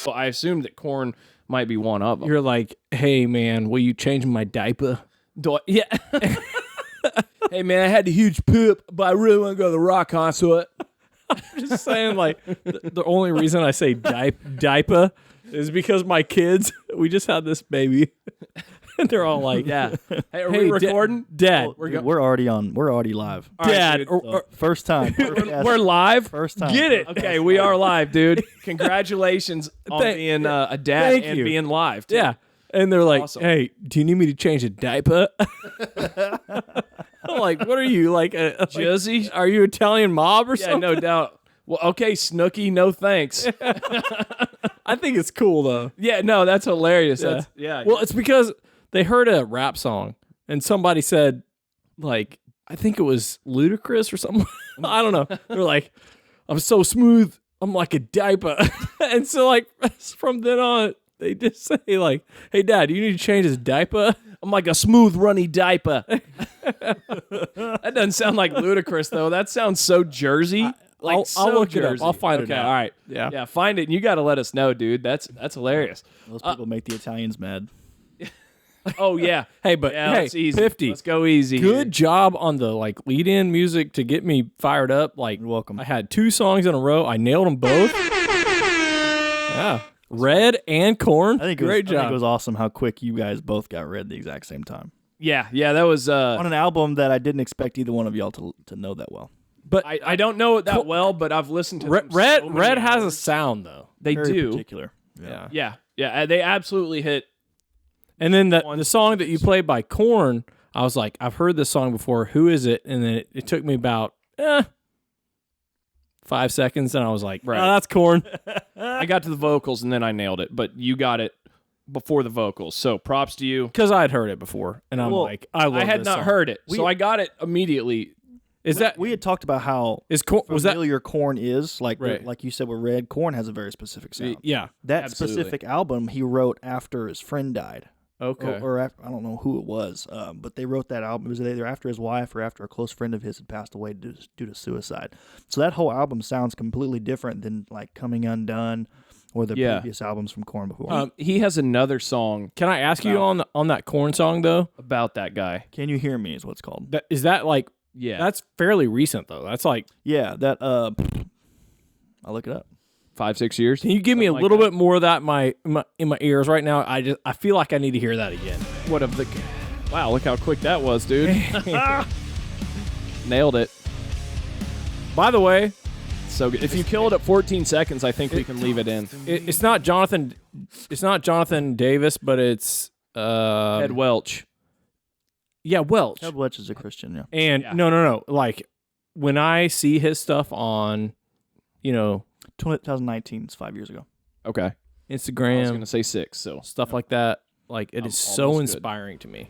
Well, I assumed that corn might be one of them. You're like, hey, man, will you change my diaper? Yeah. Hey, man, I had the huge poop, but I really want to go to the rock concert. I'm just saying, like, the only reason I say diaper is because my kids, we just had this baby. And they're all like, Yeah. Hey, are we recording? Dad, We're already live. Dad, First time. we're live. First time. Get it? Okay, we are live, dude. Congratulations on being a dad thank and you. being live. Too. Yeah. And they're like, Awesome. hey, do you need me to change a diaper? I'm like, what are you, like, Jersey? are you Italian mob or Yeah, something? no doubt. Well, okay, Snooky, no thanks. I think it's cool, though. Yeah, no, that's hilarious. Yeah. That's, yeah. Well, it's because they heard a rap song and somebody said, like, I think it was Ludacris or something. I don't know. They're like, I'm so smooth. I'm like a diaper. And so, like, from then on, they just say, like, hey, Dad, do you need to change his diaper? I'm like a smooth, runny diaper. That doesn't sound like Ludacris, though. That sounds so Jersey. I'll look it up. Jersey. I'll find it Okay, out. all right. Yeah. Yeah, find it, and you got to let us know, dude. That's hilarious. Those people make the Italians mad. Oh, yeah. Hey, but Yeah, hey, it's easy. 50. Let's go easy. Good job on the, like, lead-in music to get me fired up. Like, You're welcome. I had 2 songs in a row. I nailed them both. Yeah. Red and Corn. I think Great job. I think it was awesome how quick you guys both got red at the exact same time. Yeah, that was... On an album that I didn't expect either one of y'all to know that well. But I don't know it that well, but I've listened to them Red so many has a hours. sound, though. They Very do. particular. Yeah. Yeah, they absolutely hit. And then the song that you played by Korn, I was like, I've heard this song before. Who is it? And then it took me about 5 seconds, and I was like, Right. oh, that's Korn. I got to the vocals, and then I nailed it, but you got it before the vocals, so props to you. Because I had heard it before, and I'm like, I love I had this not song. heard it, so I got it immediately. Is that We had talked about how was that? familiar Korn is. Like Right. like you said with Red, Korn has a very specific sound. Yeah. That Absolutely. specific album he wrote after his friend died. Okay. Or after, I don't know who it was, but they wrote that album. It was either after his wife or after a close friend of his had passed away due to suicide. So that whole album sounds completely different than like Coming Undone or the previous albums from Korn before. He has another song Can I ask you on that Korn song though? about that guy. Can You Hear Me is what it's called. Is that like? Yeah, That's fairly recent though. That's like. Yeah, that I'll look it up. 5-6 years. Can you give me a Something like little that. bit more of that in my ears right now? I feel like I need to hear that again. What of the? Wow, look how quick that was, dude. Nailed it. By the way, So good. If you kill it at 14 seconds, I think we can leave it in. it's not Jonathan. It's not Jonathan Davis, but it's Ed Welch. Yeah, Welch. Ed Welch is a Christian, yeah. And Yeah. no. Like when I see his stuff on, 2019 is 5 years ago. Okay. I was Instagram, gonna say 6. So stuff like that, like it is so almost good. inspiring to me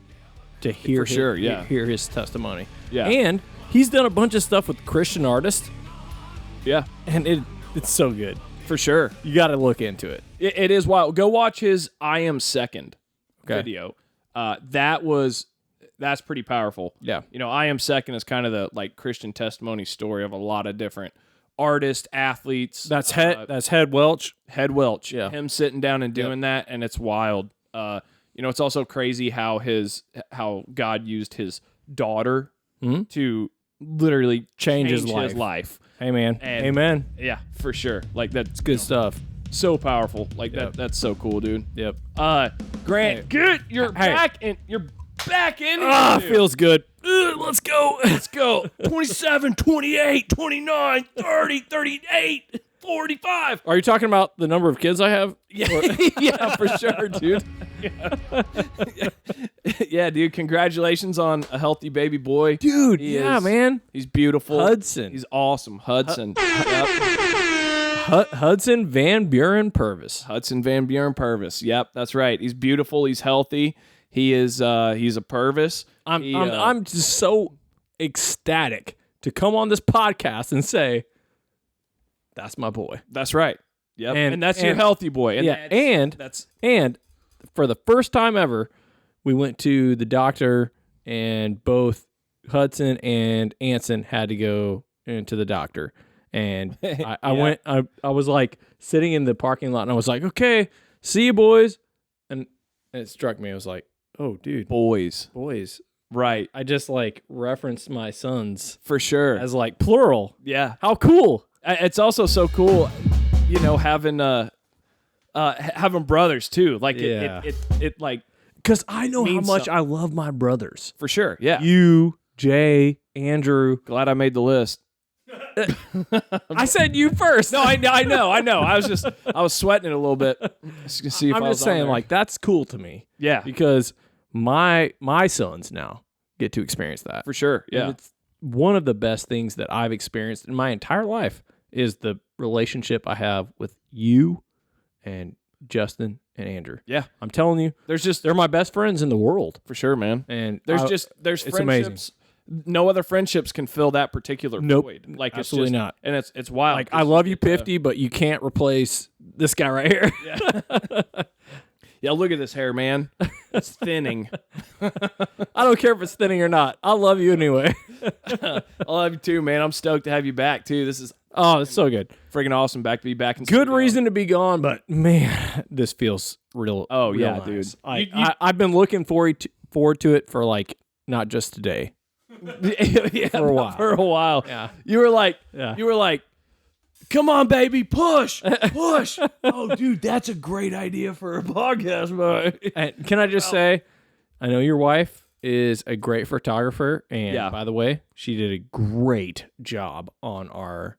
to hear sure, yeah. hear his testimony. Yeah. And he's done a bunch of stuff with Christian artists, yeah, and it's so good. for sure. You got to look into it. It is wild. Go watch his "I Am Second" Okay. video. That's pretty powerful. Yeah. "I Am Second" is kind of the like Christian testimony story of a lot of different artists, athletes. That's Head Welch. Head Welch. Yeah. Him sitting down and doing that, and it's wild. It's also crazy how God used his daughter to literally Change his his life. life. Hey man, And- amen. Yeah, for sure. Like that's Good stuff. so powerful. Like Yep. that's so cool, dude. Yep. Grant, good. You're Hey. back in. You're back in. Ah, here. feels good. Let's go. Let's go. 27, 28, 29, 30, 38, 45. Are you talking about the number of kids I have? Yeah, for sure, dude. Yeah, dude. Congratulations on a healthy baby boy. Dude, He yeah, is- man. He's beautiful. Hudson. He's awesome. Hudson. Yep. Hudson Van Buren Purvis. Hudson Van Buren Purvis. Yep, that's right. He's beautiful. He's healthy. He is. He's a Purvis. I'm just so ecstatic to come on this podcast and say, that's my boy. That's right. Yep. And- And that's your and- healthy boy. And Yeah, that's and for the first time ever, we went to the doctor, and both Hudson and Anson had to go into the doctor. And I went. I was like sitting in the parking lot, and I was like, "Okay, see you, boys." And it struck me. I was like, "Oh, dude, Boys. Right. I just like referenced my sons For sure. as like plural. Yeah. How cool! It's also so cool, having brothers too. Like it like Because I know how means much something. I love my brothers. for sure. Yeah. You, Jay, Andrew. Glad I made the list. I said you first. No, I know. I was sweating it a little bit. Just to see if I'm I was just saying, on there. like, that's cool to me. Yeah, Because my sons now get to experience that. for sure. And Yeah. it's one of the best things that I've experienced in my entire life is the relationship I have with you and Justin and Andrew. Yeah. I'm telling you, they're my best friends in the world. For sure, man. And There's it's friendships. amazing. No other friendships can fill that particular Nope. void. Like it's Absolutely just, not. And it's wild. Like, I love you, Pifty, but you can't replace this guy right here. Yeah, look at this hair, man. It's thinning. I don't care if it's thinning or not. I love you anyway. I love you too, man. I'm stoked to have you back too. This is Oh, it's so good. freaking awesome. Back to be back in Good studio. reason to be gone, but man, this feels real. Oh, real yeah, nice. dude. I've been looking forward to it for like not just today. Yeah, For a while. For a while. Yeah. You were like, Yeah. come on, baby, push. Oh, dude, that's a great idea for a podcast, boy. And can I just say, I know your wife is a great photographer, and Yeah. by the way, she did a great job on our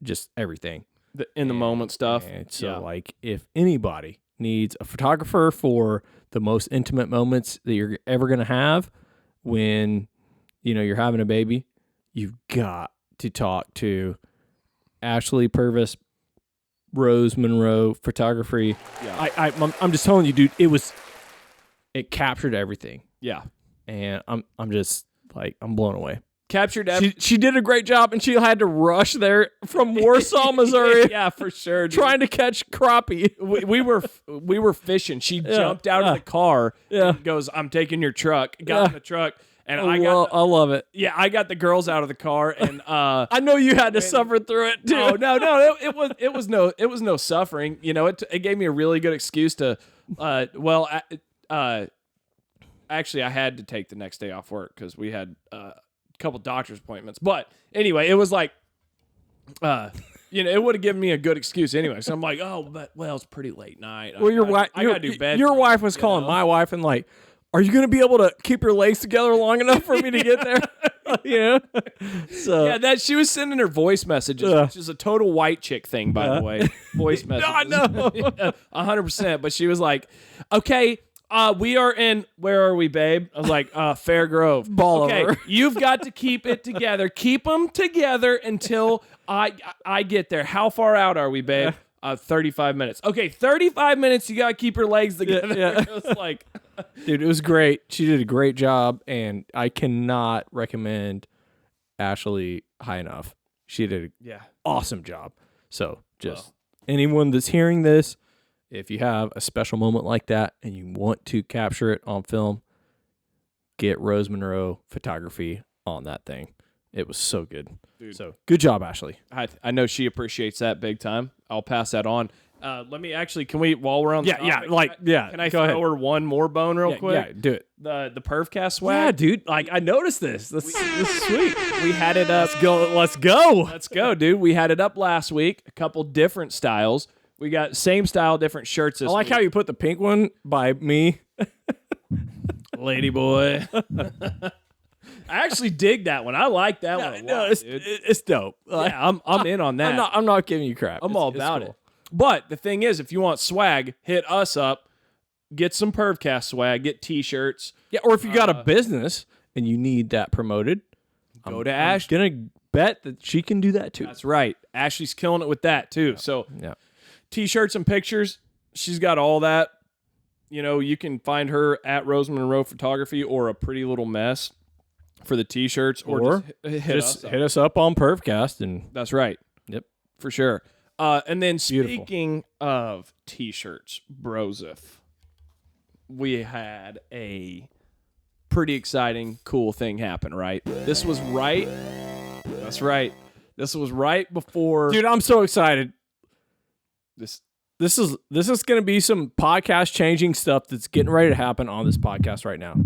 just everything. The in the moment stuff. And so, Yeah. like, if anybody needs a photographer for the most intimate moments that you're ever going to have when, you're having a baby, you've got to talk to Ashley Purvis, Rose Monroe Photography. Yeah. I'm just telling you, dude, it captured everything. Yeah. And I'm just like, I'm blown away. Captured She did a great job, and she had to rush there from Warsaw, Missouri. Yeah, for sure. Dude. Trying to catch crappie. we were fishing. She jumped out of the car and goes, I'm taking your truck. Got in the truck. And I love it. Yeah, I got the girls out of the car, and I know you had to suffer through it too. oh no, it was no suffering. It gave me a really good excuse to, actually I had to take the next day off work because we had a couple doctor's appointments. But anyway, it was like, it would have given me a good excuse anyway. So I'm like, it's pretty late night. Well, your wife, I gotta do bed. Your wife was calling my wife and like, are you going to be able to keep your legs together long enough for me to get there? So yeah, she was sending her voice messages, which is a total white chick thing, by the way. Voice messages. I know. 100%. But she was like, okay, we are in, where are we, babe? I was like, Fair Grove. Bolivar. Okay, you've got to keep it together. Keep them together until I get there. How far out are we, babe? 35 minutes. Okay, 35 minutes, you got to keep your legs together. Yeah. It was like... Dude, it was great. She did a great job, and I cannot recommend Ashley high enough. She did an awesome job. So just anyone that's hearing this, if you have a special moment like that and you want to capture it on film, get Rose Monroe Photography on that thing. It was so good. Dude. So good job, Ashley. I know she appreciates that big time. I'll pass that on. Let me actually, can we, while we're on the topic, can I go ahead. throw her one more bone real quick? Yeah, do it. The Purvcast swag. Yeah, dude. Like, I noticed this. This is sweet. We had it up. Let's go. Let's go, dude. We had it up last week. A couple different styles. We got same style, different shirts this I like week. how you put the pink one by me. Lady boy. I actually dig that one. I like that one a lot, No, dude. it's dope. Yeah, I'm in on that. I'm not giving you crap. I'm all about it. But the thing is, if you want swag, hit us up. Get some Purvcast swag. Get T-shirts. Yeah, or if you got a business and you need that promoted, Go to Ash. I'm gonna bet that she can do that too. That's right. Ashley's killing it with that too. So Yeah. T-shirts and pictures. She's got all that. You can find her at Rose Monroe Photography or A Pretty Little Mess for the T-shirts, or just hit us up on Purvcast and That's right. Yep. For sure. And then Beautiful. speaking of T-shirts, Broseph, we had a pretty exciting, cool thing happen, right? This was right. That's right. This was right before. Dude, I'm so excited. This This is going to be some podcast changing stuff that's getting ready to happen on this podcast right now.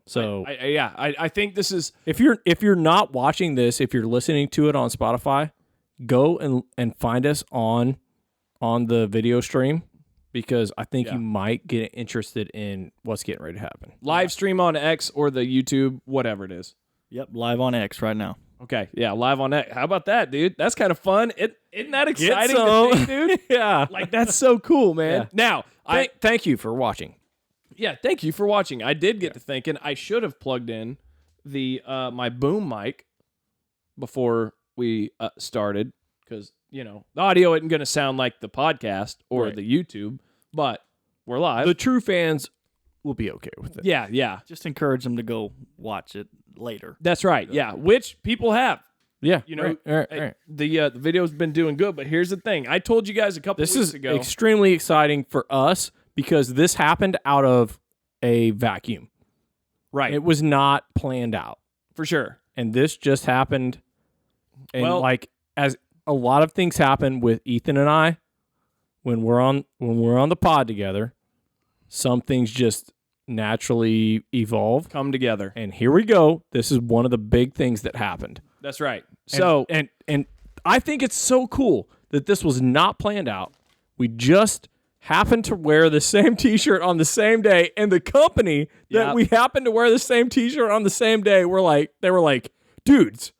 So I think this is. if you're not watching this, if you're listening to it on Spotify, go and find us on the video stream, because I think you might get interested in what's getting ready to happen. Live stream on X or the YouTube, whatever it is. Yep, live on X right now. Okay, yeah, live on X. How about that, dude? That's kind of fun. Isn't that exciting some. to think, dude? Yeah. Like, that's so cool, man. Yeah. Now, Thank you for watching. Yeah, thank you for watching. I did get to thinking I should have plugged in the my boom mic before we started, because the audio isn't going to sound like the podcast or the YouTube, but we're live. The true fans will be okay with it. Yeah. Just encourage them to go watch it later. That's right. Yeah, which people have. Yeah. Right. The video's been doing good, but here's the thing. I told you guys a couple weeks ago. This is extremely exciting for us, because this happened out of a vacuum. Right. It was not planned out. For sure. And this just happened. And Well- as a lot of things happen with Ethan and I, when we're on the pod together, some things just naturally evolve. Come together. And here we go. This is one of the big things that happened. That's right. And I think it's so cool that this was not planned out. We just happened to wear the same T-shirt on the same day, and the company that we happened to wear the same T-shirt on the same day they were like, dudes,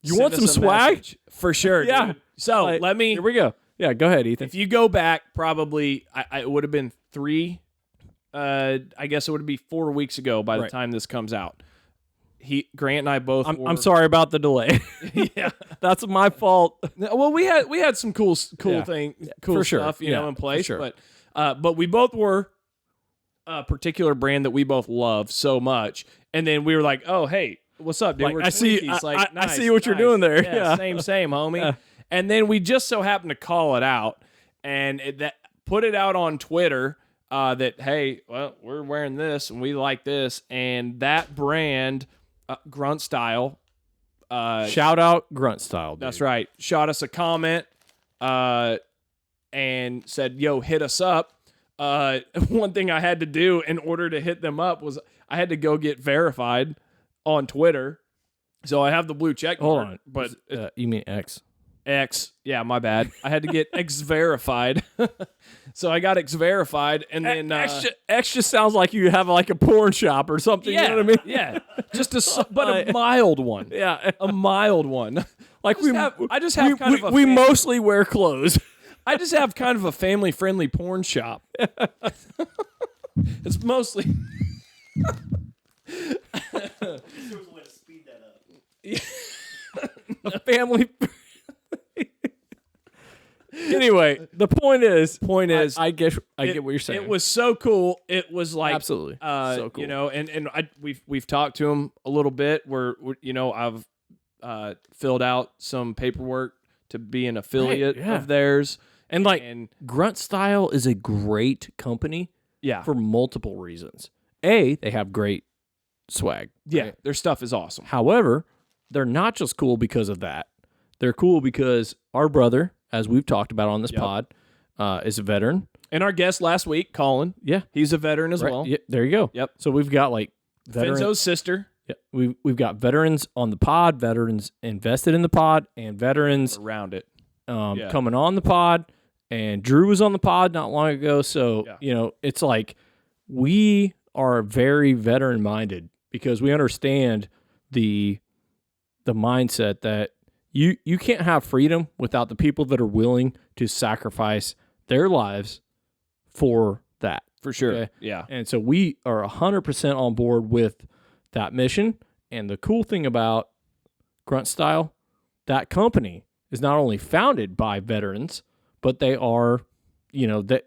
you Send want us some a swag? message. For sure. Yeah. Dude. So Here we go. Yeah, go ahead, Ethan. If you go back, probably it would have been 3. I guess it would be 4 weeks ago by the time this comes out. Grant and I both. I'm sorry about the delay. Yeah, That's my fault. well, we had some cool thing, cool for sure. stuff, in place. For sure. But we both were a particular brand that we both love so much, and then we were like, oh hey, what's up, dude? Like, We're I see- Twinkies. I- Like, I nice, see what you're nice. doing there. Yeah, Yeah. same, homie. Yeah. And then we just so happened to call it out and put it out on Twitter. That hey, well, we're wearing this and we like this, and that brand, Grunt Style. Shout out Grunt Style. Dude. That's right. Shot us a comment, and said, "Yo, hit us up." One thing I had to do in order to hit them up was I had to go get verified on Twitter. So I have the blue check Hold mark, on, but you mean X? X, yeah, my bad. I had to get X verified. So I got X verified, and then X just sounds like you have like a porn shop or something. yeah, You know what I mean? yeah, just a mild one. Yeah. A mild one. Like I just have kind of a we mostly wear clothes. I just have kind of a family-friendly porn shop. It's mostly. A family. Anyway, the point is, I get what you're saying. It was so cool. It was like Absolutely. So cool. And we've talked to him a little bit. We're I've filled out some paperwork to be an affiliate Right, yeah. of theirs. And Grunt Style is a great company Yeah, for multiple reasons. A, they have great swag. yeah, right? their stuff is awesome. However, they're not just cool because of that. They're cool because our brother, as we've talked about on this pod, is a veteran. And our guest last week, Colin, Yeah. he's a veteran as Right. well. Yeah, there you go. Yep. So we've got like veterans. Finzo's sister Yeah, we've got veterans on the pod, veterans invested in the pod, and veterans around it. coming on the pod. And Drew was on the pod not long ago. So, it's like we are very veteran minded because we understand the mindset that you can't have freedom without the people that are willing to sacrifice their lives for that. For sure. Okay. Yeah. And so we are 100% on board with that mission. And the cool thing about Grunt Style, that company is not only founded by veterans, but they are, that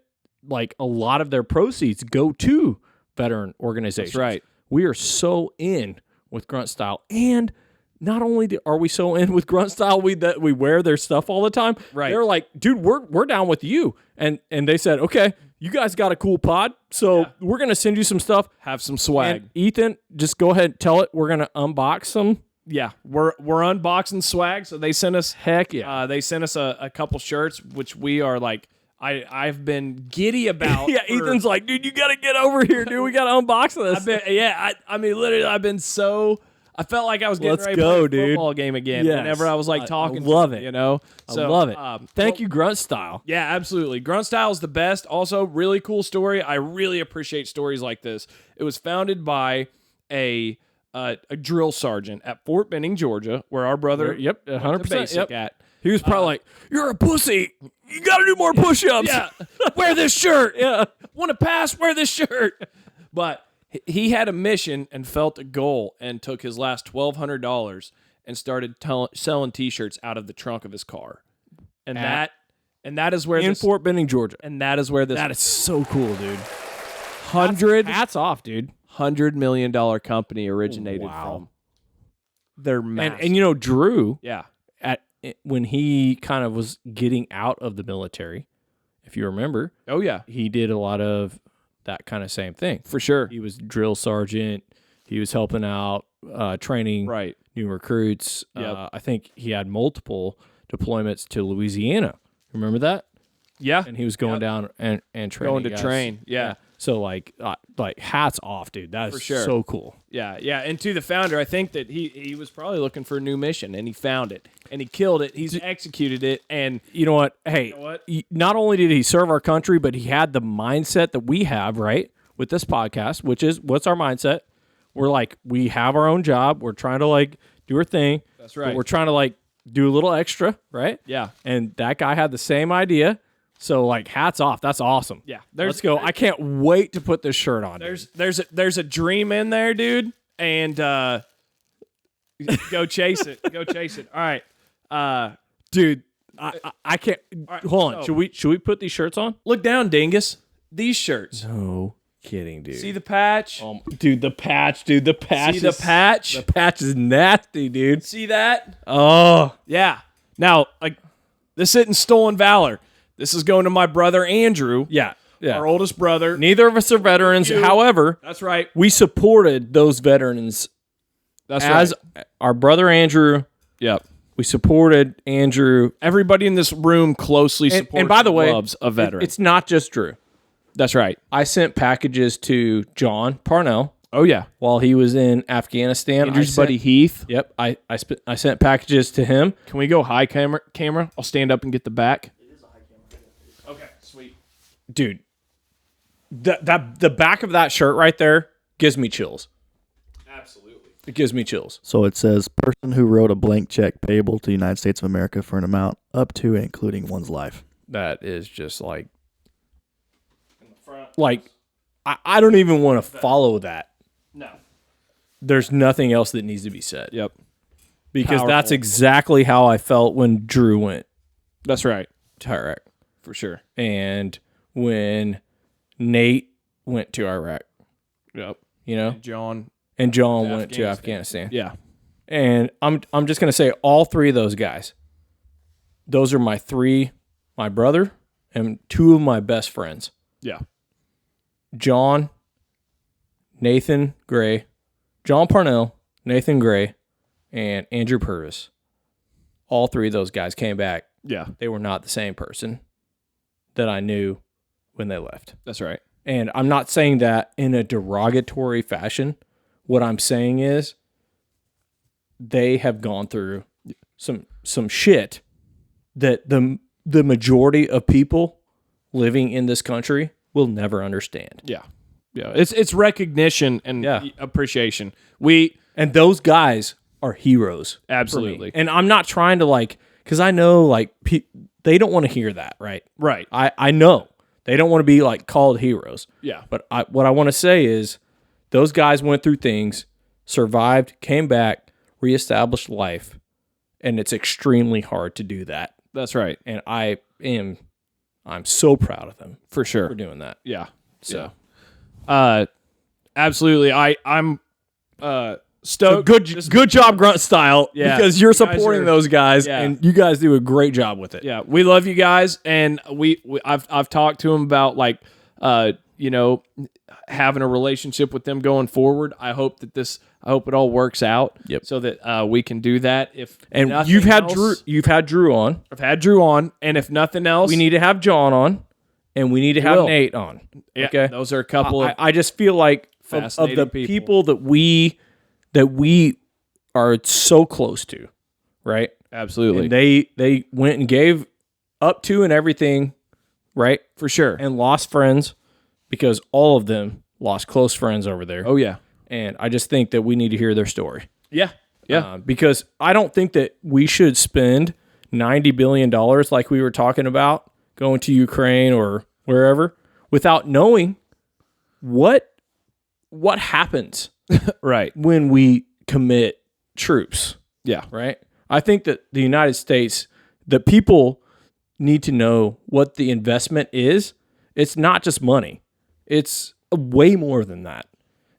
like a lot of their proceeds go to veteran organizations. That's right. We are so in with Grunt Style. And not only are we so in with Grunt Style, that we wear their stuff all the time. Right. They're like, dude, we're down with you. And they said, okay, you guys got a cool pod, so we're gonna send you some stuff. Have some swag. And Ethan, just go ahead and tell it. We're gonna unbox some yeah, we're unboxing swag. So they sent us Heck yeah. they sent us a couple shirts, which we are like I've been giddy about. Yeah, Ethan's like, dude, you got to get over here, dude. We got to unbox this. I mean, literally, I've been so. I felt like I was getting Let's ready go, to play a dude. football game again. Yes. Whenever I was like talking, I love to it. You know, I love it. Thank you, Grunt Style. Yeah, absolutely. Grunt Style is the best. Also, really cool story. I really appreciate stories like this. It was founded by a drill sergeant at Fort Benning, Georgia, where our brother Yep, 100%. basic Yep. at. He was probably like, "You're a pussy. You got to do more push-ups." Yeah, wear this shirt. Yeah. Want to pass? Wear this shirt. But he had a mission and felt a goal and took his last $1,200 and started selling T-shirts out of the trunk of his car. And that is where in this, Fort Benning, Georgia. and that is where this That is so cool, dude. $100 off, dude. million company originated Wow. from. They're massive. And you know, Drew, yeah, when he kind of was getting out of the military, if you remember, oh yeah, he did a lot of that kind of same thing. for sure. He was drill sergeant. He was helping out, training Right. new recruits. Yep. I think he had multiple deployments to Louisiana. Remember that? Yeah, And he was going down and training going to guys. train. Yeah. So like hats off, dude. That For is sure. so cool. Yeah, yeah. And to the founder, I think that he was probably looking for a new mission, and he found it, and he killed it. He's executed it, and You know what? Hey, you know what? not only did he serve our country, but he had the mindset that we have, right, with this podcast, which is, what's our mindset? We're like, we have our own job. We're trying to like do our thing. That's but right. we're trying to like do a little extra, right? Yeah. And that guy had the same idea. So like, hats off. That's awesome. Yeah. Let's go. I can't wait to put this shirt on. There's a dream in there, dude, and go chase it. Go chase it. All right. Dude, I can't. right, Hold on. so- Should we put these shirts on? Look down, dingus. These shirts. No kidding, dude. See the patch? Dude, the patch, dude. The patch. See the patch? The patch is nasty, dude. See that? Oh, Yeah. Now, like, this isn't stolen valor. This is going to my brother Andrew, yeah. our oldest brother. Neither of us are veterans. You. However, That's right. we supported those veterans That's as right. our brother Andrew. Yep. We supported Andrew. Everybody in this room closely supports And by the way, loves a veteran. It's not just Drew. That's right. I sent packages to John Parnell Oh, yeah. while he was in Afghanistan. Andrew's buddy Heath. Yep. I sent packages to him. Can we go high camera? I'll stand up and get the back. It is a high camera. Okay, sweet. Dude, the back of that shirt right there gives me chills. Absolutely. It gives me chills. So it says, person who wrote a blank check payable to the United States of America for an amount up to and including one's life. That is just like, In the front. I don't even want to follow that. No. There's nothing else that needs to be said. Yep. Because Powerful. that's exactly how I felt when Drew went That's right. to Iraq. For sure. And when Nate went to Iraq, Yep. you know, John. and John to went to Afghanistan. Yeah. And I'm just going to say all three of those guys, those are my brother and two of my best friends. Yeah. John Parnell, Nathan Gray, and Andrew Purvis. All three of those guys came back. Yeah. They were not the same person that I knew when they left. That's right. And I'm not saying that in a derogatory fashion. What I'm saying is they have gone through some shit that the majority of people living in this country will never understand. Yeah. Yeah. It's recognition and Yeah. appreciation. And those guys are heroes. for me. Absolutely. And I'm not trying to because I know they don't want to hear that, right? Right. I know they don't want to be called heroes. Yeah. But what I want to say is those guys went through things, survived, came back, reestablished life, and it's extremely hard to do that. That's right. And I'm so proud of them For sure. for doing that. Yeah. So, absolutely. I'm stoked. Good job, Grunt Style. Yeah. Because you're You guys supporting are- those guys, yeah. and you guys do a great job with it. Yeah, we love you guys, and I've talked to him about having a relationship with them going forward. I hope it all works out. Yep. So that we can do that. And nothing you've had else- Drew on. I've had Drew on, and if nothing else, We need to have John on, and we need to have will. Nate on. yeah, Okay. those are a couple of I just feel like of fascinating the people that we are so close to, right? absolutely And they went and gave up to and everything, right? for sure. And lost friends because all of them lost close friends over there. Oh yeah, And I just think that we need to hear their story. yeah, yeah. Because I don't think that we should spend $90 billion like we were talking about going to Ukraine or wherever without knowing what happens Right. when we commit troops, Yeah. right? I think that the United States, the people need to know what the investment is. It's not just money. It's way more than that.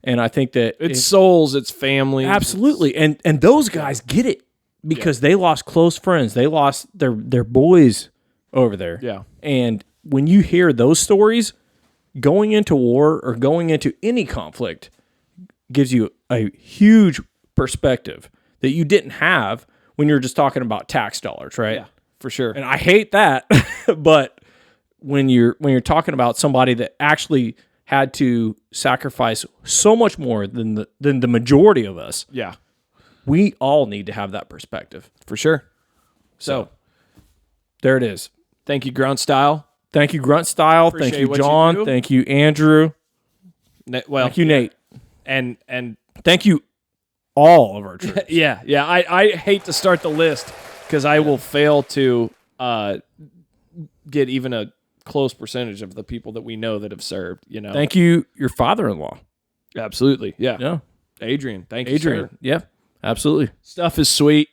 And I think that It's souls, it's family. absolutely. And those guys get it because they lost close friends. They lost their boys over there. Yeah. And when you hear those stories, going into war or going into any conflict gives you a huge perspective that you didn't have when you're just talking about tax dollars, right? Yeah, for sure. And I hate that, but when you're talking about somebody that actually had to sacrifice so much more than the majority of us, Yeah, we all need to have that perspective. for sure. So, There it is. thank you, Grunt Style. Thank you, Grunt Style. Appreciate Thank you, what you John. do. Thank you, Andrew. Well, Thank you, Nate. and Thank you, all of our troops. yeah. I hate to start the list because I will fail to get even a close percentage of the people that we know that have served. Thank you, your father-in-law. Absolutely. Yeah. Yeah, Adrian. Thank you, Adrian. sir. Yeah, absolutely. Stuff is sweet,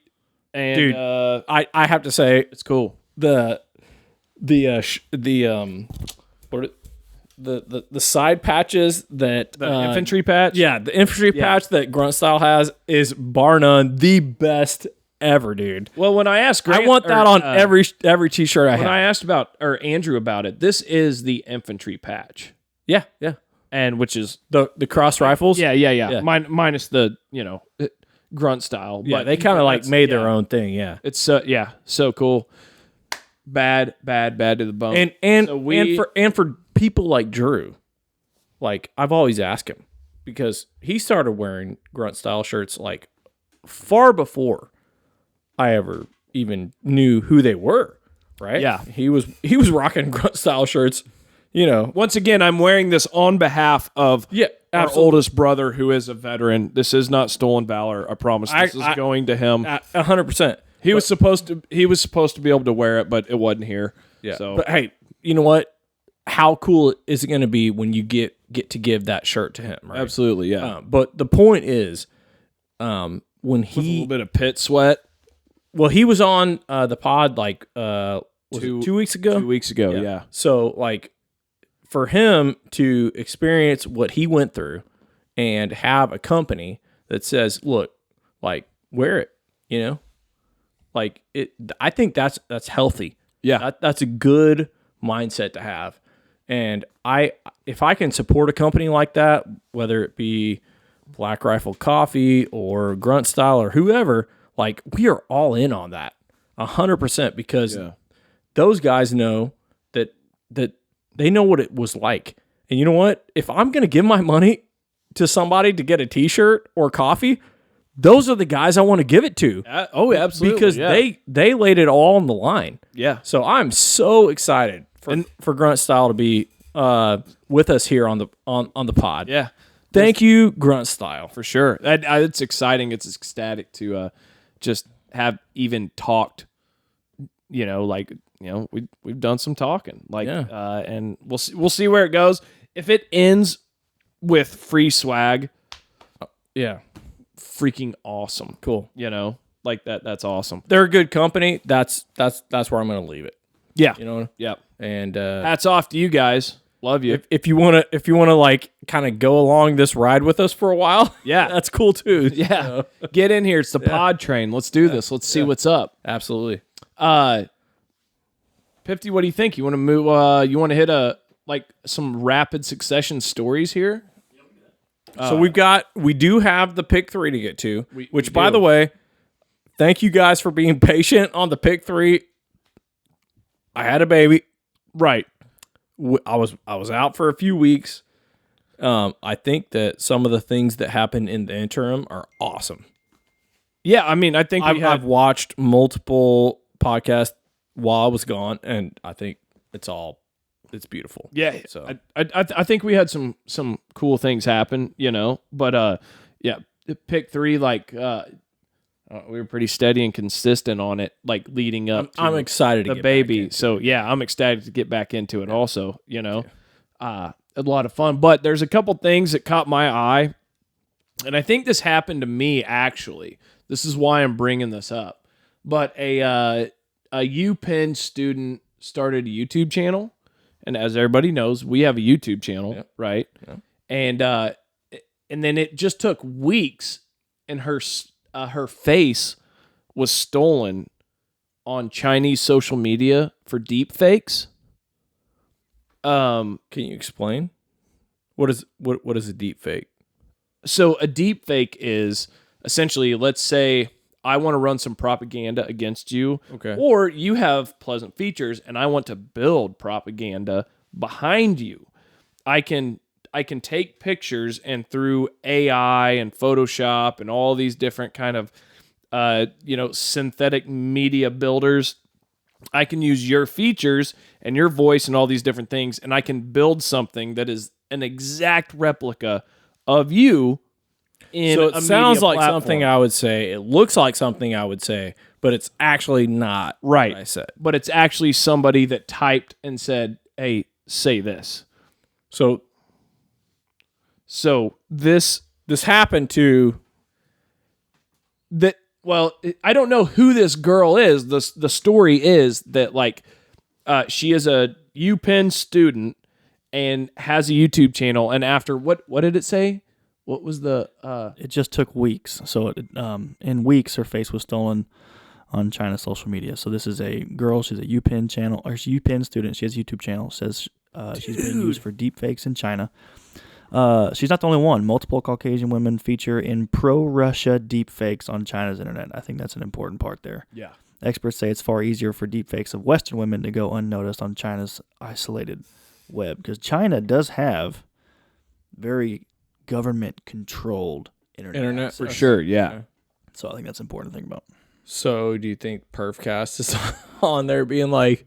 and Dude. I have to say it's cool. the side patches that The infantry patch. yeah, the infantry patch that Grunt Style has is bar none the best ever, dude. Well, when I asked Grant, I want that on every t-shirt I when have. I asked Andrew about it, this is the infantry patch, yeah, and which is the cross rifles. yeah. Minus the Grunt Style. Yeah, but they kind of like that's- made yeah. their own thing. Yeah, It's so cool. Bad to the bone. and So we- for people like Drew, like I've always asked him because he started wearing Grunt Style shirts like far before I ever even knew who they were. Right? Yeah. he was rocking Grunt Style shirts. Once again, I'm wearing this on behalf of Yeah, our absolutely. oldest brother who is a veteran. This is not stolen valor. I promise. This is going to him. 100%. He was supposed to be able to wear it, but it wasn't here. Yeah. So But hey, you know what? How cool is it going to be when you get to give that shirt to him? Right? absolutely, yeah. But the point is, when With a little bit of pit sweat. he was on the pod like was it 2 weeks ago. 2 weeks ago, yeah. So like for him to experience what he went through and have a company that says, "Look, like wear it," like it. I think that's healthy. Yeah. That's a good mindset to have. And if I can support a company like that, whether it be Black Rifle Coffee or Grunt Style or whoever, like we are all in on that 100% because Yeah. those guys know that they know what it was like. And you know what? If I'm going to give my money to somebody to get a t-shirt or coffee, those are the guys I want to give it to. Oh, absolutely. Because yeah. they laid it all on the line. Yeah. So I'm so excited for Grunt Style to be with us here on the pod. Yeah. Thank you, Grunt Style. For sure. It's exciting. It's ecstatic to just have even talked, we've done some talking. And we'll see where it goes. If it ends with free swag, Yeah, freaking awesome. cool. That's awesome. They're a good company. That's where I'm going to leave it. Yeah. Yeah. And Hats off to you guys. Love you. if you want to like kind of go along this ride with us for a while, Yeah. that's cool too. Yeah. Get in here. It's the pod train. Let's do this. Let's see what's up. Absolutely. Pifty, what do you think? You want to move? You want to hit like some rapid succession stories here. So we do have the pick 3 to get to, which we by do. the way, thank you guys for being patient on the pick 3. I had a baby. Right. I was out for a few weeks. I think that some of the things that happened in the interim are awesome. Yeah, I mean, I think I've watched multiple podcasts while I was gone, and I think it's beautiful. Yeah, So I think we had some cool things happen, but yeah, pick 3, like we were pretty steady and consistent on it, like leading up to I'm excited to the get baby. back into So yeah, I'm excited to get back into it also, a lot of fun, but there's a couple things that caught my eye, and I think this happened to me actually. This is why I'm bringing this up, but a UPenn student started a YouTube channel. And as everybody knows, we have a YouTube channel, right? Yeah. And then it just took weeks, and her face was stolen on Chinese social media for deep fakes. Can you explain? What is a deep fake? So a deep fake is essentially, let's say I want to run some propaganda against you, okay, or you have pleasant features and I want to build propaganda behind you. I can take pictures, and through AI and Photoshop and all these different kind of synthetic media builders, I can use your features and your voice and all these different things, and I can build something that is an exact replica of you. So it sounds like something I would say. It looks like something I would say, but it's actually not right. what I said. But it's actually somebody that typed and said, "Hey, say this." So this happened to that. Well, I don't know who this girl is. The story is that she is a UPenn student and has a YouTube channel. And after what did it say? What was the? It just took weeks. So in weeks, her face was stolen on China's social media. So this is a girl. She's a UPenn channel, or she's a UPenn student. She has a YouTube channel. Says she's being used for deep fakes in China. She's not the only one. Multiple Caucasian women feature in pro-Russia deep fakes on China's internet. I think that's an important part there. Yeah. Experts say it's far easier for deep fakes of Western women to go unnoticed on China's isolated web, because China does have very government-controlled internet access. For sure, yeah. So I think that's important to think about. So do you think Purvcast is on there being like,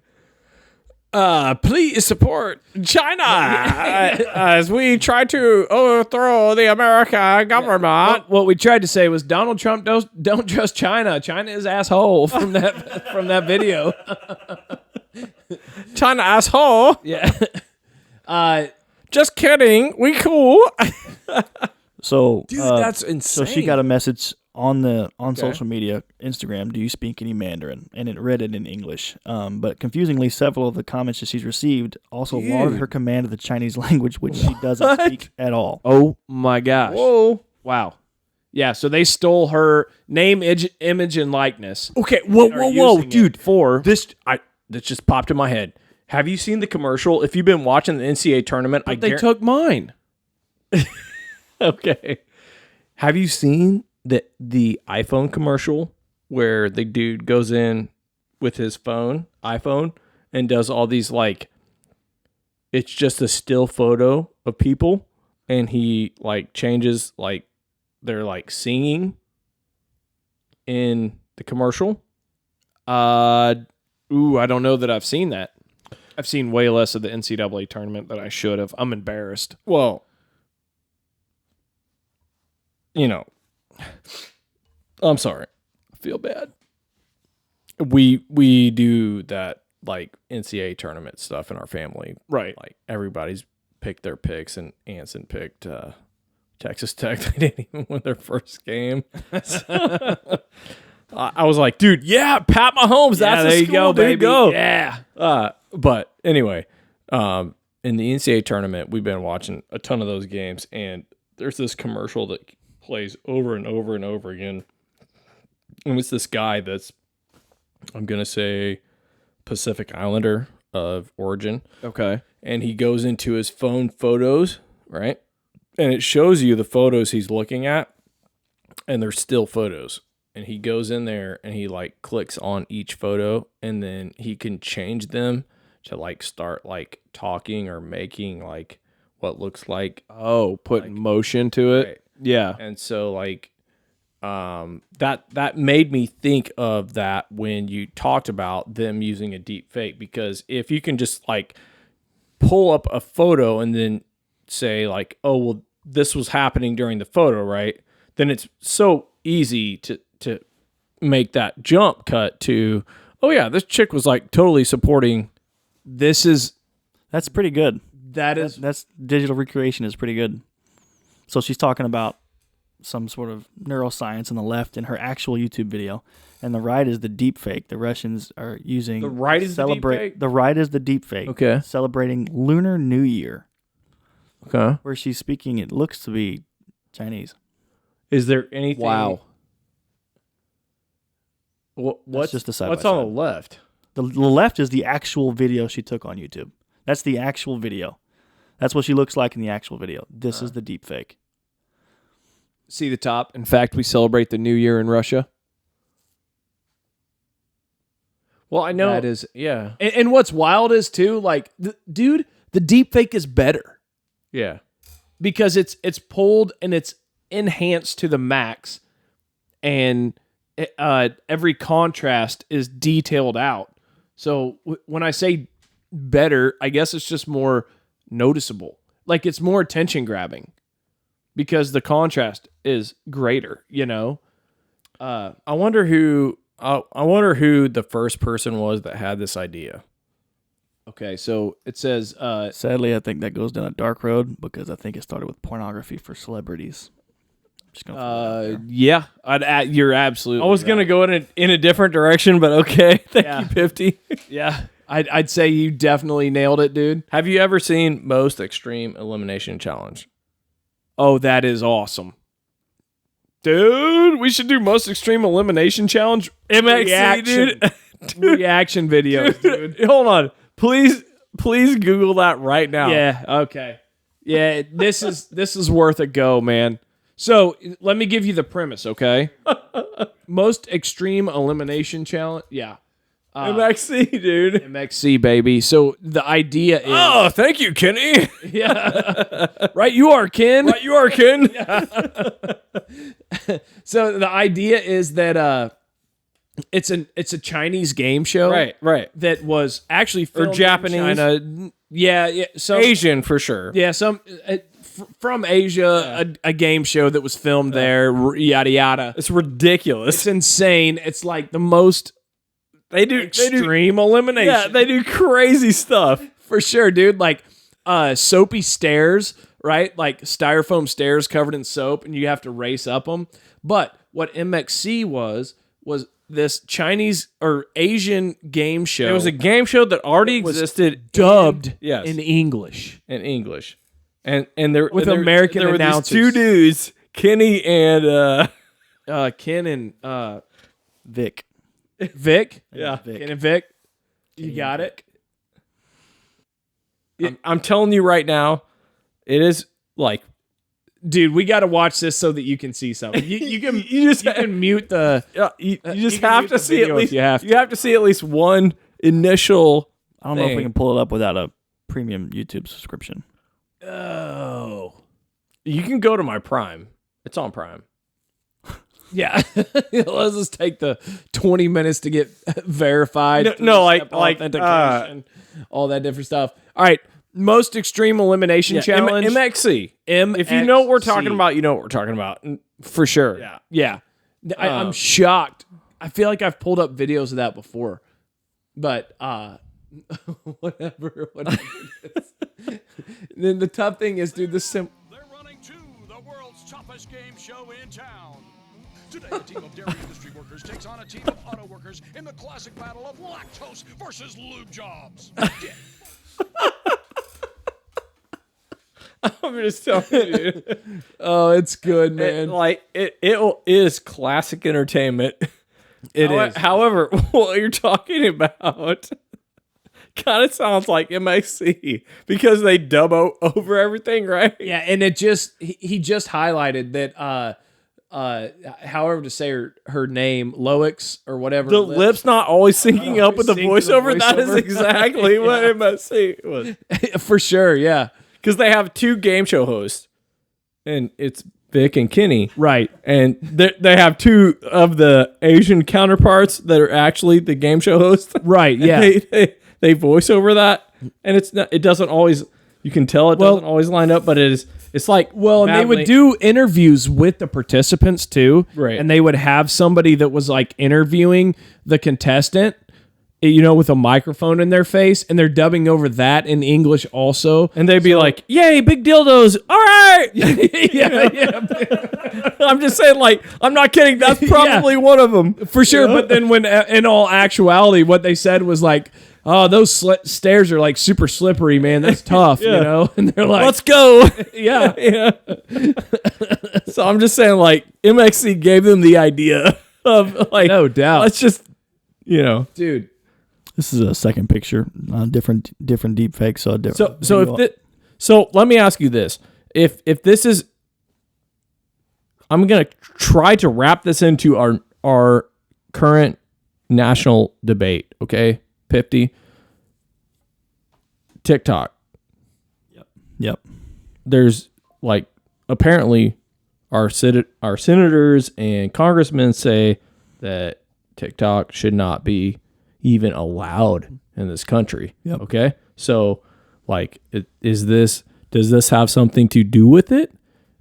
please support China as we try to overthrow the American government? What we tried to say was Donald Trump don't trust China. China is asshole from that video. China asshole. Yeah. Just kidding. We cool. So, dude, that's insane. So she got a message on social media, Instagram. Do you speak any Mandarin? And it read it in English. But confusingly, several of the comments that she's received also laud her command of the Chinese language, which she doesn't speak at all. Oh my gosh! Whoa! Wow. Yeah. So they stole her name, image, and likeness. Okay. Whoa, dude! This just popped in my head. Have you seen the commercial? If you've been watching the NCAA tournament, they took mine. Okay. Have you seen the iPhone commercial where the dude goes in with his iPhone, and does all these it's just a still photo of people, and he changes they're singing in the commercial? I don't know that I've seen that. I've seen way less of the NCAA tournament than I should have. I'm embarrassed. Well, I'm sorry. I feel bad. We do that NCAA tournament stuff in our family. Right. Everybody's picked their picks, and Anson picked Texas Tech. They didn't even win their first game. I was like, dude, yeah, Pat Mahomes. That's there the you school, go, baby. Go. Yeah. But anyway, in the NCAA tournament, we've been watching a ton of those games, and there's this commercial that plays over and over and over again. And it's this guy that's, I'm going to say, Pacific Islander. of origin. Okay. And he goes into his phone photos, right? And it shows you the photos he's looking at, and they're still photos. And he goes in there and he like clicks on each photo, and then he can change them to like start like talking or making like what looks like Putting motion to it. Right. Yeah. And so like that made me think of that when you talked about them using a deep fake, because if you can just like pull up a photo and then say like, oh well, this was happening during the photo, right? Then it's so easy to make that jump cut to, oh yeah, this chick was like totally supporting. That's pretty good. That's digital recreation is pretty good. So she's talking about some sort of neuroscience on the left in her actual YouTube video, and the right is the deep fake. The Russians are using The right is the deep fake? The right is the deep fake. Okay. Celebrating Lunar New Year, Okay. where she's speaking. It looks to be Chinese. Is there anything? wow. What's just a side What's by on side. the left? The left is the actual video she took on YouTube. That's the actual video. That's what she looks like in the actual video. This is the deep fake. See the top. In fact, we celebrate the New Year in Russia. Well, I know That is, yeah, and what's wild is too, like, dude, the deep fake is better yeah. because it's pulled and it's enhanced to the max, and every contrast is detailed out. So when I say better, I guess it's just more noticeable. Like, it's more attention grabbing because the contrast is greater, you know? I wonder who the first person was that had this idea. Okay, so it says, Sadly, I think that goes down a dark road because I think it started with pornography for celebrities. I'm just gonna throw that out there. yeah, you're absolutely I was gonna go in a different direction, but okay. Thank Yeah. you, 50. Yeah, I'd say you definitely nailed it, dude. Have you ever seen Most Extreme Elimination Challenge? Oh, that is awesome. Dude, we should do Most Extreme Elimination Challenge MXC, dude. reaction videos, dude. Hold on. Please Google that right now. Yeah, okay. Yeah, this is worth a go, man. So, let me give you the premise, okay? Most Extreme Elimination Challenge. Yeah. MXC, dude. MXC, baby. So, the idea is... Oh, thank you, Kenny. Yeah. Right, you are, Ken. Right, you are, Ken. So, the idea is that it's a Chinese game show. Right. That was actually filmed Japanese. in China. Yeah. Asian for sure. Yeah, from Asia, a game show that was filmed there, yada yada. It's ridiculous. It's insane. It's like the most extreme elimination. Yeah, they do crazy stuff. For sure, dude. Like soapy stairs, right? Like styrofoam stairs covered in soap, and you have to race up them. But what MXC was this Chinese or Asian game show. It was a game show that already existed, dubbed in English. In English. And there With there, American there were announcers. these two dudes, Kenny and Ken and Vic. Vic. yeah. Vic. Ken and Vic. You got it. I'm telling you right now, it is like, Dude, we got to watch this so that you can see something. You can mute the. you just you can have mute to the see video at if least you have to. you have to see at least one initial I don't know if we thing. can pull it up without a premium YouTube subscription. Oh. You can go to my Prime. It's on Prime. Yeah. Let's just take the 20 minutes to get verified. No, like authentication, all that different stuff. All right. Most Extreme Elimination Challenge. MXC. If you know what we're talking about, you know what we're talking about. For sure. Yeah. I'm shocked. I feel like I've pulled up videos of that before. But whatever it is. Then the tough thing is, dude, They're running to the world's toughest game show in town. Today, a team of dairy industry workers takes on a team of auto workers in the classic battle of lactose versus lube jobs. I'm just telling you, dude. Oh, it's good, man. It is classic entertainment. It is. However, what you're talking about, kind of sounds like MXC because they dub over everything, right? Yeah, and it just he just highlighted that however to say her name, Loix or whatever. The lips not always syncing up with the always synced voiceover. with the That is voiceover. exactly what MXC was. For sure, yeah. Because they have 2 game show hosts, and it's Vic and Kenny. Right. And they have 2 of the Asian counterparts that are actually the game show hosts. Right, And yeah. they voice over that, and it doesn't always. You can tell it doesn't always line up, but it is. It's like Well, and they would do interviews with the participants too. Right. And they would have somebody that was like interviewing the contestant, with a microphone in their face, and they're dubbing over that in English also. and they'd be like, "Yay, big dildos! All right." yeah. I'm just saying, like, I'm not kidding. That's probably one of them For sure. But then when in all actuality, what they said was like, oh, those stairs are like super slippery, man. That's tough, And they're like, Let's go. yeah. Yeah. So I'm just saying, like, MXC gave them the idea of, like, No doubt. let's just, Dude. This is a second picture, different deep fakes. So different. So let me ask you this: if this is, I'm gonna try to wrap this into our current national debate. Okay, 50 TikTok. Yep. There's like apparently our senators and congressmen say that TikTok should not be even allowed in this country. Yep. Okay. So like, does this have something to do with it?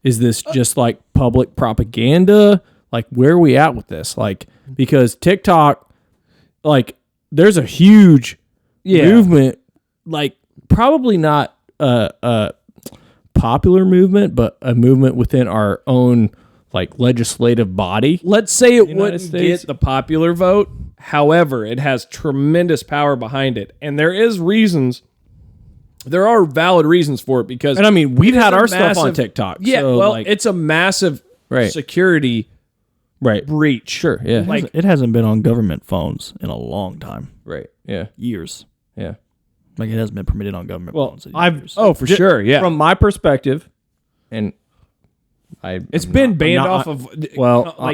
Is this just like public propaganda? Like, where are we at with this? Like, because TikTok, like, there's a huge movement, like probably not a popular movement, but a movement within our own like legislative body. Let's say it United wouldn't States. get the popular vote. However, it has tremendous power behind it. And there are valid reasons for it because... And I mean, we've had our stuff on massive- TikTok. Yeah, so, well, like, it's a massive security breach. Sure, yeah. Like, It hasn't been on government phones in a long time. right, yeah, Years. yeah. Like, it hasn't been permitted on government Well, phones in I've- years. oh, for sure, yeah. From my perspective, and It's been banned off of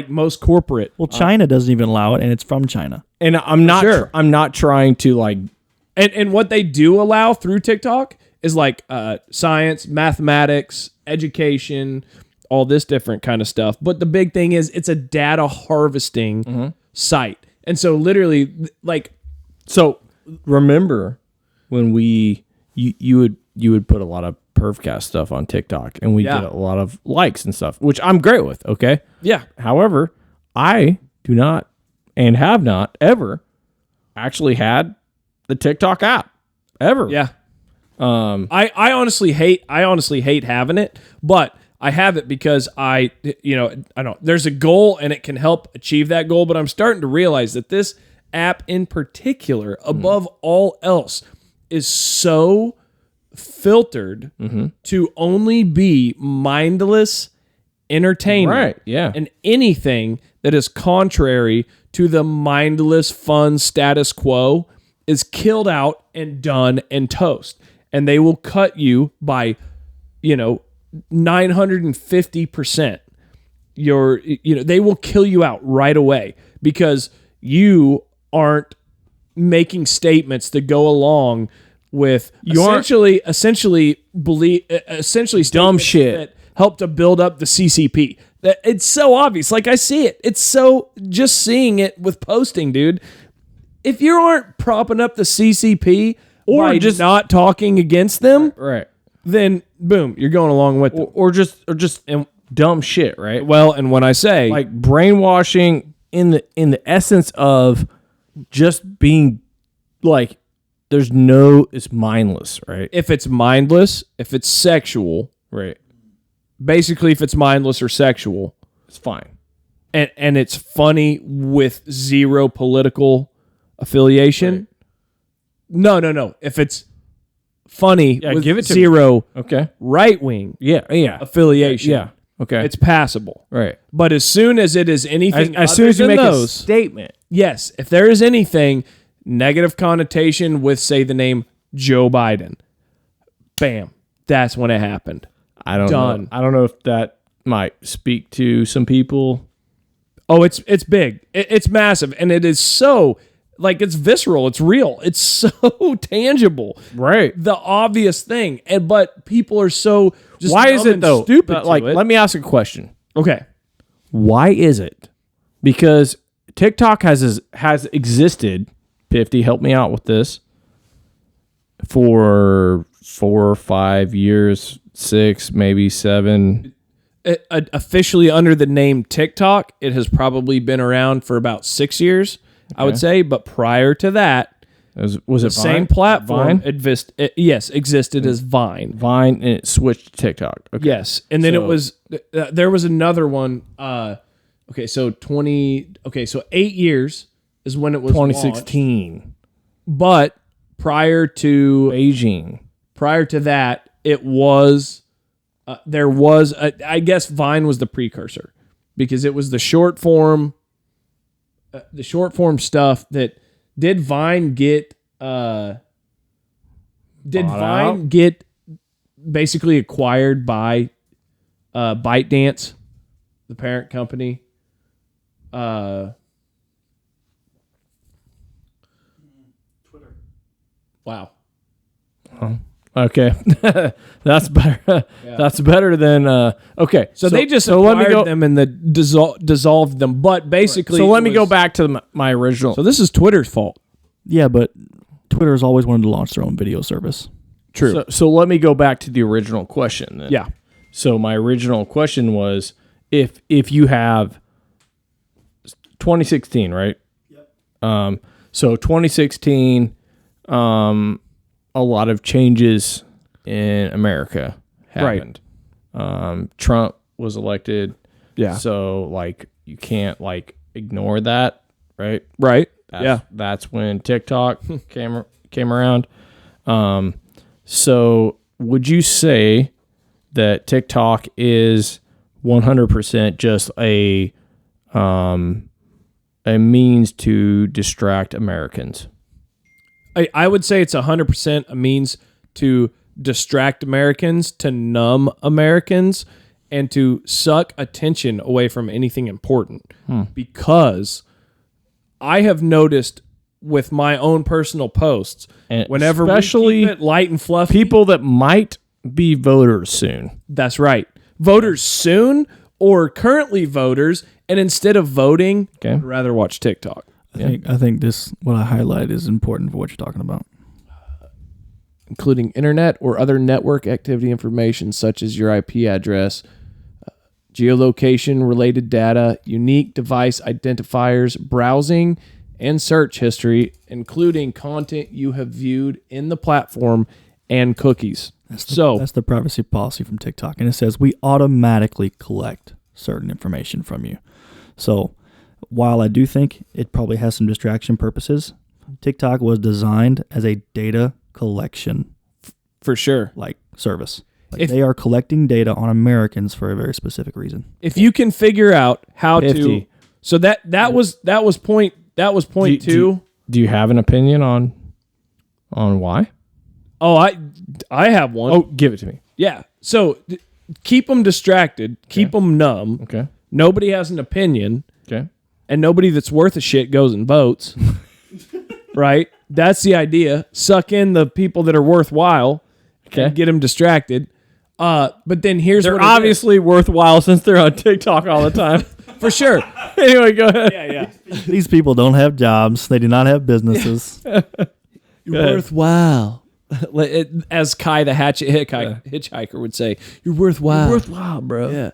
most corporate. Well, China doesn't even allow it, and it's from China. and I'm not sure. I'm not trying to like And what they do allow through TikTok is like science, mathematics, education, all this different kind of stuff. But the big thing is it's a data harvesting site. And so literally like so remember when you would put a lot of Purvcast stuff on TikTok and we get a lot of likes and stuff, which I'm great with, okay? yeah. However, I do not and have not ever actually had the TikTok app ever. Yeah. I honestly hate having it, but I have it because I don't, there's a goal and it can help achieve that goal, but I'm starting to realize that this app in particular, above all else, is so filtered to only be mindless entertainment. Right, yeah. And anything that is contrary to the mindless fun status quo is killed out and done and toast. And they will cut you by 950%. They will kill you out right away because you aren't making statements that go along with essentially Dumb statements shit that help to build up the CCP. That it's so obvious. Like I see it. It's so just seeing it with posting, dude. If you aren't propping up the CCP or by just not talking against them, Right. then boom, you're going along with them. Or just dumb shit, right? Well, and when I say Like brainwashing in the essence of just being like it's mindless, right? if it's mindless, if it's sexual, Right. basically if it's mindless or sexual, It's fine. and it's funny with zero political affiliation. Right. No. If it's funny with give it to zero Okay. right wing Yeah. affiliation, Yeah. Okay. it's passable. right. But as soon as it is anything, As soon other as you than make those, a statement. yes, if there is anything negative connotation with, say, the name Joe Biden. Bam. That's when it happened. I don't Done. know. I don't know if that might speak to some people. Oh, it's big. It's massive. And it is so, like, it's visceral. It's real. It's so tangible. Right. The obvious thing. But people are so just Why is dumb it and though? stupid Like, to it. let me ask a question. Okay. Why is it? Because TikTok has existed. Pifty, help me out with this. For 4 or 5 years, 6, maybe 7. Officially under the name TikTok, it has probably been around for about 6 years, I would say. But prior to that, Was the it same Vine? platform Vine? existed as Vine. Vine, and it switched to TikTok. Okay. Yes, and then it So- was there was another one. So 8 years is when it was launched. 2016. But prior to Beijing. that, it was there was I guess Vine was the precursor because it was the short form stuff that did Vine get out? get basically acquired by ByteDance, the parent company. Twitter. Wow. Okay. That's better. That's better than okay. So they just acquired let me go them and dissolved them. But basically, So let it me go was- back to my original. So this is Twitter's fault. Yeah, but Twitter has always wanted to launch their own video service. True. So let me go back to the original question then. Yeah. So my original question was if you have 2016, right? Yep. So 2016, a lot of changes in America happened. Trump was elected. Yeah. So like you can't like ignore that, right? Right. Yeah. That's when TikTok came around. So would you say that TikTok is 100% just a means to distract Americans? I would say it's 100% a means to distract Americans, to numb Americans, and to suck attention away from anything important. Because I have noticed with my own personal posts, And whenever especially we keep it light and fluffy, people that might be voters soon. that's right, voters soon or currently voters, and instead of voting, Okay. I'd rather watch TikTok. I think this what I highlight is important for what you're talking about. Including internet or other network activity information such as your IP address, geolocation related data, unique device identifiers, browsing, and search history, including content you have viewed in the platform and cookies. That's the privacy policy from TikTok, and it says we automatically collect certain information from you. So while I do think it probably has some distraction purposes, TikTok was designed as a data collection For sure. service. If- They are collecting data on Americans for a very specific reason. If you can figure out how to, 50. so that was point two. Do you have an opinion on why? Oh, I have one. Oh, give it to me. Yeah. So keep them distracted, keep them numb. Okay. Nobody has an opinion, Okay. and nobody that's worth a shit goes and votes. Right? That's the idea. Suck in the people that are worthwhile. Okay. And get them distracted. But then here's They're what it is. obviously worthwhile since they're on TikTok all the time. For sure. Anyway, go ahead. Yeah. These people don't have jobs. They do not have businesses. You're worthwhile. As Kai the hitchhiker would say, you're worthwhile. Worthwhile, bro. Yeah.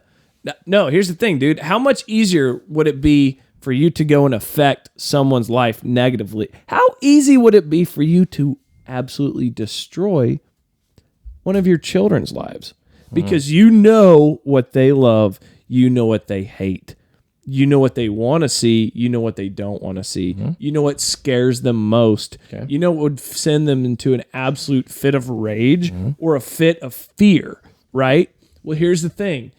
No, here's the thing, dude. How much easier would it be for you to go and affect someone's life negatively? How easy would it be for you to absolutely destroy one of your children's lives? Because you know what they love, you know what they hate. You know what they want to see. You know what they don't want to see. You know what scares them most. Okay. You know what would send them into an absolute fit of rage or a fit of fear, right? Well, here's the thing.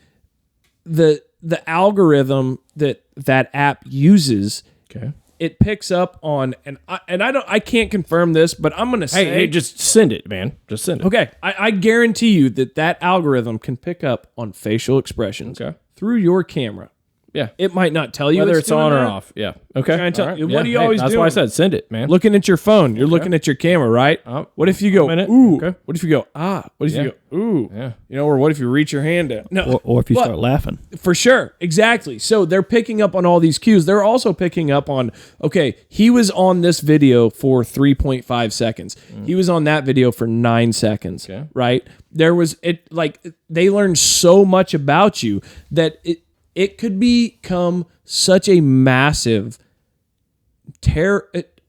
The algorithm that app uses Okay. it picks up on, and I can't confirm this, but I'm gonna say, Hey, just send it, man. Just send it. okay, I guarantee you that algorithm can pick up on facial expressions through your camera. Yeah. It might not tell you Whether it's doing on or that. off. Yeah. Okay. Trying to tell- All right. what Yeah. do you always That's do? why I said send it, man. Looking at your phone, you're looking at your camera, right? What if you go, minute. ooh? Okay. What if you go, ah? What if you go, ooh? Yeah. You know, or what if you reach your hand down? No, Or if you But- start laughing. for sure. Exactly. So they're picking up on all these cues. They're also picking up on, okay, he was on this video for 3.5 seconds. He was on that video for 9 seconds, Okay. right? There was, they learned so much about you that it could become such a massive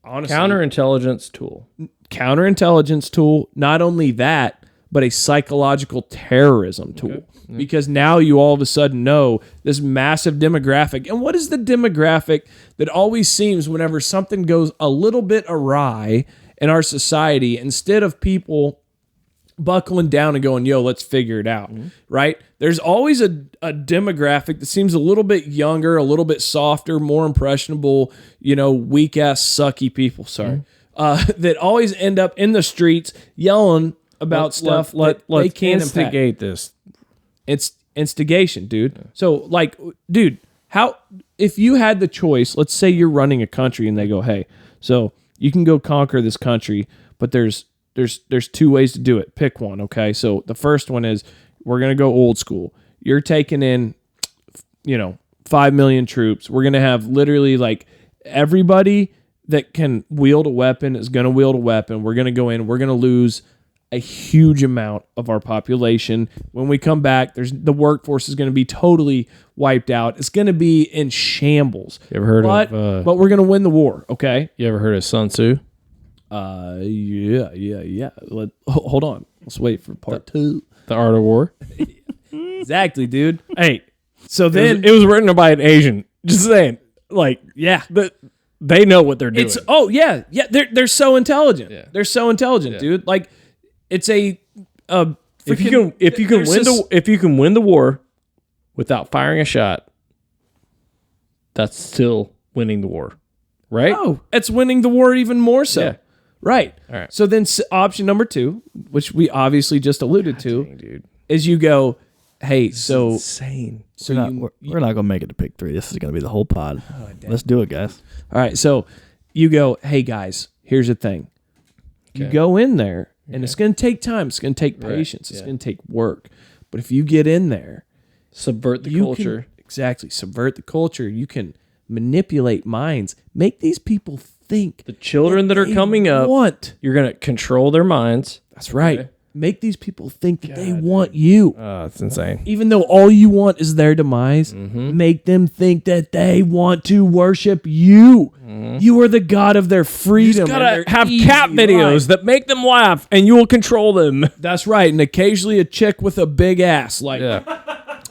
honestly, Counterintelligence tool. counterintelligence tool. Not only that, but a psychological terrorism tool. Because now you all of a sudden know this massive demographic. And what is the demographic that always seems whenever something goes a little bit awry in our society, instead of people buckling down and going, yo, let's figure it out, right? There's always a demographic that seems a little bit younger, a little bit softer, more impressionable, weak ass, sucky people, that always end up in the streets yelling about stuff that they can't instigate this. It's instigation, dude. So, dude, if you had the choice, let's say you're running a country and they go, hey, so you can go conquer this country, but there's 2 ways to do it. Pick one, okay? So the first one is we're going to go old school. You're taking in, 5 million troops. We're going to have literally everybody that can wield a weapon is going to wield a weapon. We're going to go in. We're going to lose a huge amount of our population. When we come back, the workforce is going to be totally wiped out. It's going to be in shambles. You ever heard but we're going to win the war, okay? You ever heard of Sun Tzu? Yeah. Hold on. Let's wait for part 2. The Art of War. Exactly, dude. Hey, So then it was written by an Asian. Just saying, yeah. they know what they're doing. Yeah. They're so intelligent. Yeah. They're so intelligent, dude. It's if you can win the war without firing a shot, that's still winning the war, right? Oh, it's winning the war even more so. Yeah. Right. All right. So then option number 2, which we obviously just alluded to, Dang, dude. is you go, hey, so Insane. We're not gonna make it to pick 3. This is gonna be the whole pod. Let's do it, guys. all right, so you go, hey guys, here's the thing. You Okay. go in there and it's going to take time. It's going to take patience. It's going to take work. But if you get in there, Subvert the you culture. Exactly. Subvert the culture. You can manipulate minds. Make these people think. The children that are they coming up, want. you're going to control their minds. That's right. Okay. Make these people think that they want you. It's insane. Even though all you want is their demise, make them think that they want to worship you. You are the god of their freedom. You gotta and their have easy cat videos life. that make them laugh, and you will control them. That's right. And occasionally a chick with a big ass.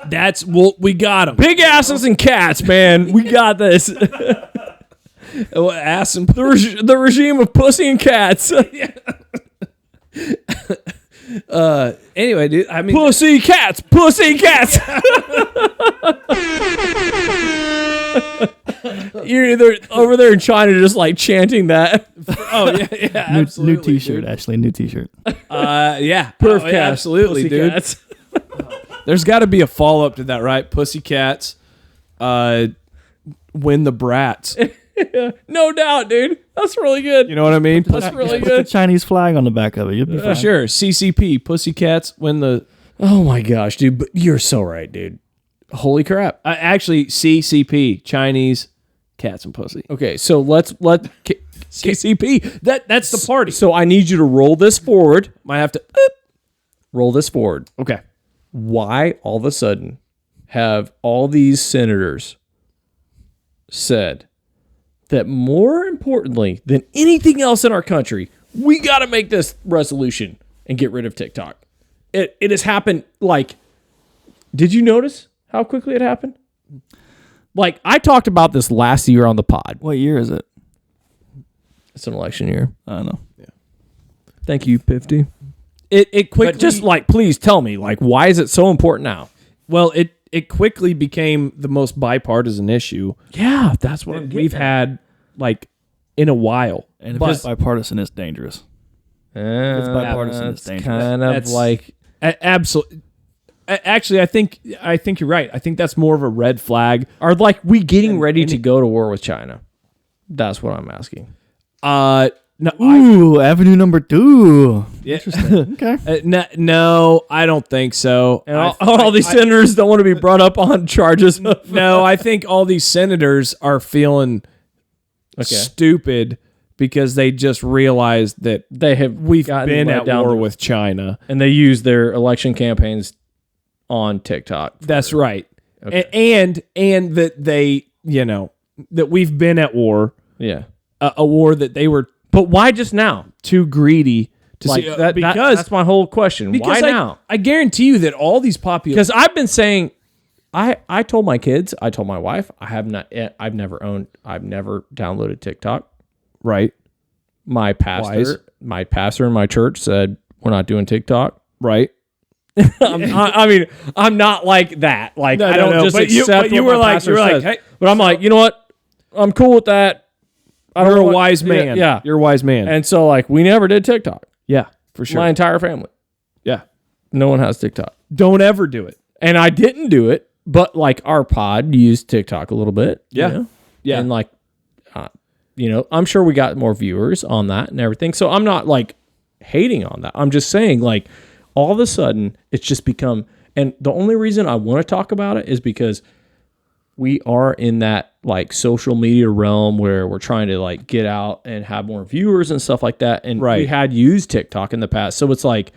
That's, we got them. Big asses and cats, man. We got this. Ass and The regime of pussy and cats. anyway, dude, I mean, Pussy cats. You're either over there in China just chanting that. oh yeah, absolutely. New T-shirt, actually, new T-shirt. Yeah, Purvcast. yeah, absolutely, dude. Pussycats. There's got to be a follow up to that, right? Pussycats, win the brats. No doubt, dude. That's really good. You know what I mean? That's really Put the good. Chinese flag on the back of it. You'll be For fine. sure. CCP, Pussycats, win the. Oh my gosh, dude. But you're so right, dude. Holy crap. Actually, CCP, Chinese cats and pussy. Okay, so CCP. That's the party. So I need you to roll this forward. Might have to. Roll this forward. Okay. Why all of a sudden have all these senators said that more importantly than anything else in our country, we got to make this resolution and get rid of TikTok? It has happened did you notice how quickly it happened? I talked about this last year on the pod. What year is it? It's an election year. I don't know. Thank you, Pifty. It quickly But just please tell me, why is it so important now? well, it quickly became the most bipartisan issue Yeah, that's what we've had like in a while. And if But- it's bipartisan, it's dangerous. It's bipartisan, it's That's dangerous. kind of That's- like Absolutely. Actually, I think you're right. I think that's more of a red flag. are like we getting ready to go to war with China? That's what I'm asking. No, Ooh, avenue number 2. Yeah. Interesting. Okay. no, I don't think so. And all these senators don't want to be brought up on charges. No, I think all these senators are feeling stupid because they just realized that They have we've gotten been led at down war the- with China. and they use their election campaigns on TikTok. That's right. Okay. And that they, that we've been at war, Yeah, a war that they were but why just now? too greedy to Like see. that, that's my whole question. Why now? I guarantee you that all these popular Because I've been saying, I told my kids, I told my wife, I've never downloaded TikTok. right, My pastor in my church said we're not doing TikTok. right. I'm not like that. Like No, I no, don't no, just but you- accept but you what were my like- pastor you were like, says. hey, but I'm like, you know what? I'm cool with that. I don't You're know a what- wise man. Yeah. You're a wise man. And so like we never did TikTok. yeah, for sure. My entire family. Yeah. No one has TikTok. Don't ever do it. And I didn't do it, but like our pod used TikTok a little bit. Yeah. You know? Yeah. And like, I'm sure we got more viewers on that and everything. So I'm not like hating on that. I'm just saying like all of a sudden it's just become, and the only reason I want to talk about it is because we are in that like social media realm where we're trying to like get out and have more viewers and stuff like that. And Right. we had used TikTok in the past. So it's like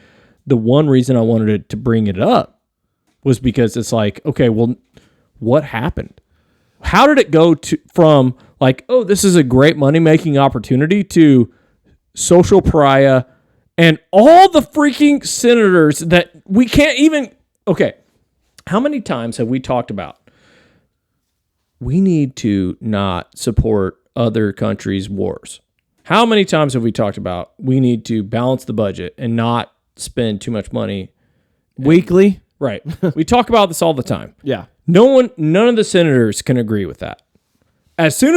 the one reason I wanted to bring it up was because it's like, okay, well, what happened? How did it go from like, oh, this is a great money-making opportunity to social pariah and all the freaking senators that we can't even, okay, how many times have we talked about we need to not support other countries' wars? How many times have we talked about we need to balance the budget and not spend too much money Weekly? Right. We talk about this all the time. Yeah. None of the senators can agree with that. As soon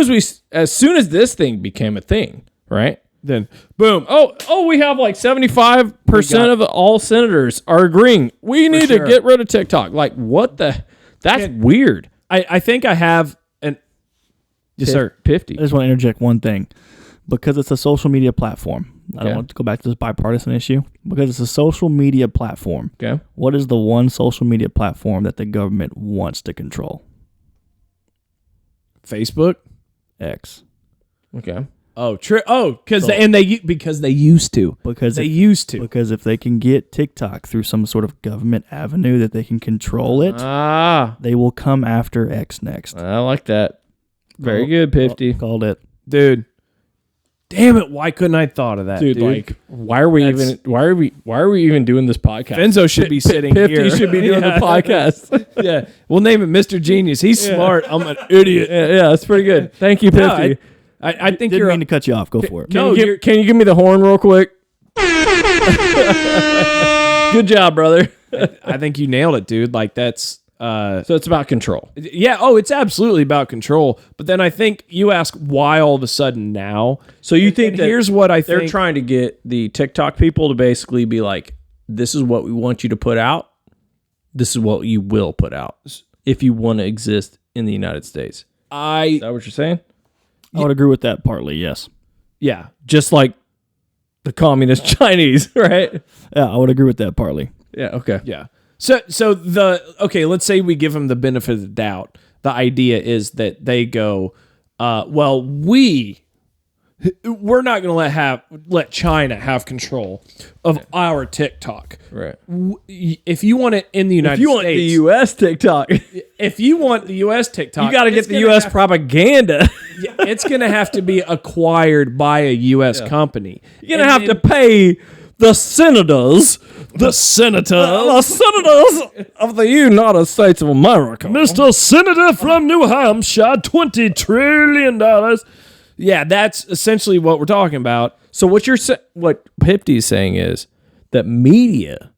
as this thing became a thing, right? Then boom. Oh, we have like 75% of all senators are agreeing. We need sure. to get rid of TikTok. Like what that's weird. I think I have an yes, sir. 50. I just want to interject one thing. Because it's a social media platform. I Okay. don't want to go back to this bipartisan issue. Because it's a social media platform. Okay. What is the one social media platform that the government wants to control? Facebook. X. Okay. Oh, true. Oh, because So- because they used to. Because They if, used to. because if they can get TikTok through some sort of government avenue that they can control it, They will come after X next. I like that. Very Called- good, Pifty. Called it. Dude. Damn it! Why couldn't I thought of that, Dude, dude? like why are we even doing this podcast? Benzo should be sitting Pifty here. should be doing the podcast. Yeah, we'll name it Mr. Genius. He's smart. I'm an idiot. Yeah, that's pretty good. Thank you, No, Pifty. I think Didn't you're. mean to cut you off. Go for it. No, you're- Can you give me the horn real quick? Good job, brother. I think you nailed it, dude. Like that's. So it's about control. Yeah. Oh, it's absolutely about control. But then I think you ask why all of a sudden now. So you think And that here's what I they're think. trying to get the TikTok people to basically be like, this is what we want you to put out. This is what you will put out if you want to exist in the United States. Is that what you're saying? I would agree with that partly, yes. Yeah. Just like the communist Chinese, right? Yeah, I would agree with that partly. Yeah, okay. Yeah. So let's say we give them the benefit of the doubt. The idea is that they go, well, we're not going to let China have control of our TikTok. Right. If you want it in the United If you want States, the U.S. TikTok, if you want the U.S. TikTok, you got to it's get the gonna U.S. have- propaganda. it's going to have to be acquired by a U.S. company. You're going to have to pay the senators, the senator, the senators of the United States of America. Mr. Senator from New Hampshire, $20 trillion. Yeah, that's essentially what we're talking about. So what Pipty is saying is that media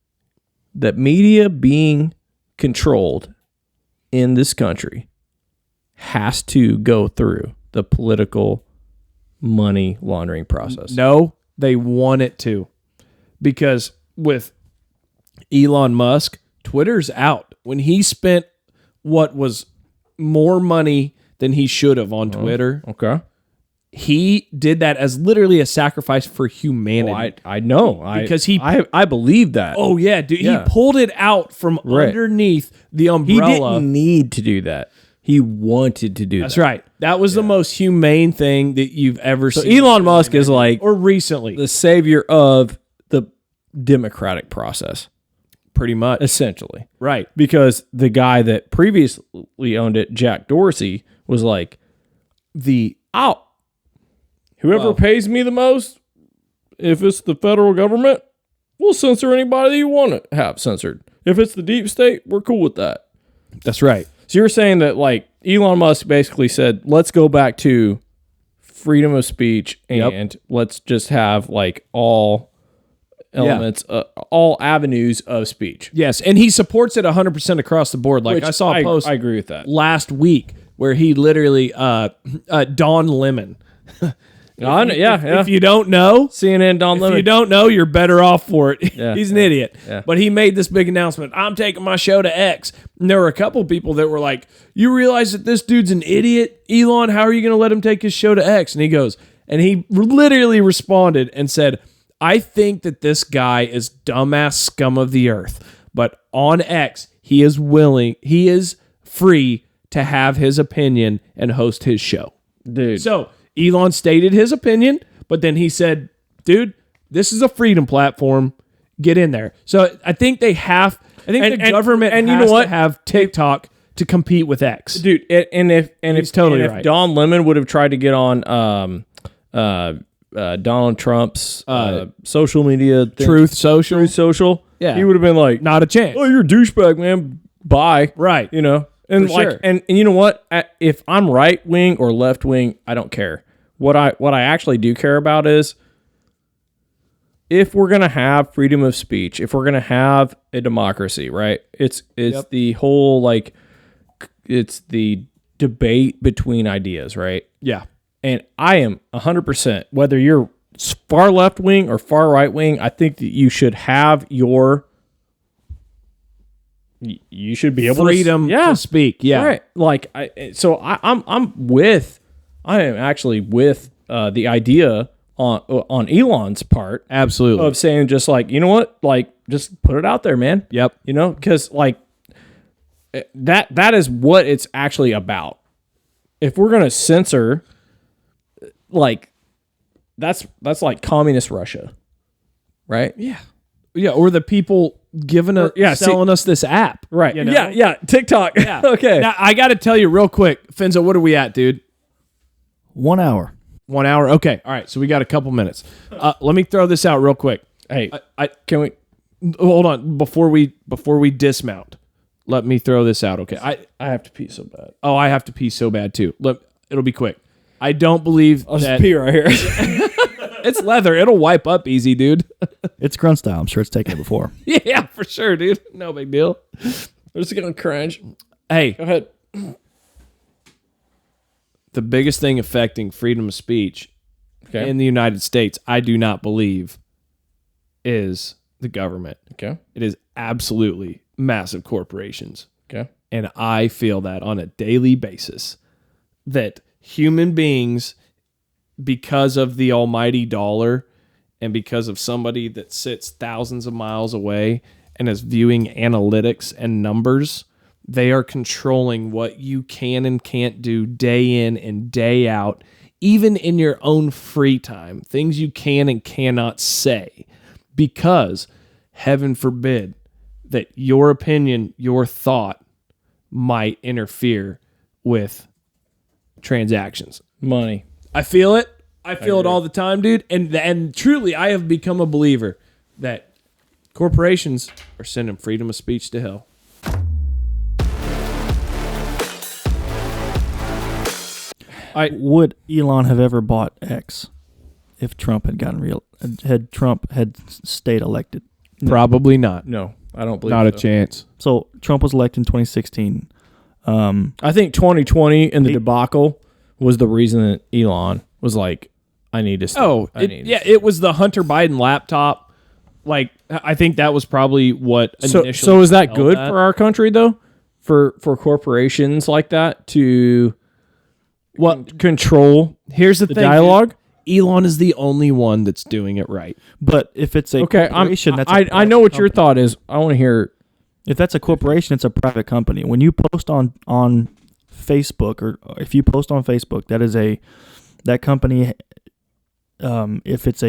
being controlled in this country has to go through the political money laundering process. No, they want it to. Because with Elon Musk, Twitter's out. When he spent what was more money than he should have on Twitter, Okay. he did that as literally a sacrifice for humanity. I know. Because I believe that. Oh, yeah, dude. Yeah. He pulled it out from Right. underneath the He umbrella. didn't need to do that. He wanted to do That's that. right. That was the most humane thing that you've ever So seen. Elon Musk is like Or recently. the savior of the democratic process, Pretty much. essentially. Right. Because the guy that previously owned it, Jack Dorsey, was like, whoever Well- pays me the most, if it's the federal government, we'll censor anybody you want to have censored. If it's the deep state, we're cool with that. That's right. So you're saying that like Elon Musk basically said, let's go back to freedom of speech and let's just have like all elements, all avenues of speech. Yes, and he supports it 100% across the board. Like Which I saw a post I agree with that. last week where he literally Don Lemon. If you don't know, CNN Don if Lemon. you don't know, you're better off for it. Yeah, He's an idiot. yeah. But he made this big announcement. I'm taking my show to X. And there were a couple people that were like, you realize that this dude's an idiot? Elon, how are you going to let him take his show to X? And he goes, and he literally responded and said, I think that this guy is dumbass scum of the earth. But on X, he is free to have his opinion and host his show. Dude. So Elon stated his opinion, but then he said, dude, this is a freedom platform. Get in there. So I think the government and has you know what? to have TikTok to compete with X. Dude, if totally if right. Don Lemon would have tried to get on Donald Trump's social media thing, Truth Social. Truth Social, Yeah. he would have been like, Not a chance. "Oh, you're a douchebag, man. Bye." Right. You know, and For like, sure. and you know what? If I'm right wing or left wing, I don't care. What I actually do care about is if we're gonna have freedom of speech, if we're gonna have a democracy, right? It's the whole like, it's the debate between ideas, right? Yeah. And I am 100%, whether you're far left wing or far right wing, I think that you should have you should be able Freedom to speak. Yeah. Right. Like I am actually with the idea on Elon's part Absolutely. of saying just like, you know what? Like just put it out there, man. Yep. You know, cuz like that is what it's actually about. If we're going to censor, like that's like communist Russia. Right? Yeah. Yeah. Or the people selling us this app. Right. You know? Yeah. TikTok. Yeah. Okay. Now, I got to tell you real quick, Finzo, what are we at, dude? 1 hour. 1 hour? Okay. All right. So we got a couple minutes. Let me throw this out real quick. Hey, Can we hold on before we dismount? Let me throw this out. Okay. I have to pee so bad. I have to pee so bad too. Look, it'll be quick. I don't believe I'll that just pee right here. it's leather. It'll wipe up easy, dude. It's Grunt style. I'm sure it's taken it before. Yeah, for sure, dude. No big deal. I'm just gonna cringe. Hey, Go ahead. the biggest thing affecting freedom of speech Okay. in the United States, I do not believe, is the government. Okay. It is absolutely massive corporations. Okay. And I feel that on a daily basis that human beings, because of the almighty dollar and because of somebody that sits thousands of miles away and is viewing analytics and numbers, they are controlling what you can and can't do day in and day out, even in your own free time, things you can and cannot say, because heaven forbid that your opinion, your thought might interfere with transactions. Money. I feel it. I feel it all the time, dude. And truly, I have become a believer that corporations are sending freedom of speech to hell. Would Elon have ever bought X if Trump had had stayed elected? Probably not. No, I don't believe Not a so. chance. So Trump was elected in 2016. I think 2020 and the debacle was the reason that Elon was like, I need to stop. Oh, it was the Hunter Biden laptop. Like, I think that was probably what initially. So is that good that. for our country though? For corporations like that to control Here's the thing, dialogue? Elon is the only one that's doing it right. But if it's a corporation, I know what your thought is. I want to hear. If that's a corporation, it's a private company. When you post on Facebook, or if you post on Facebook, that company. If it's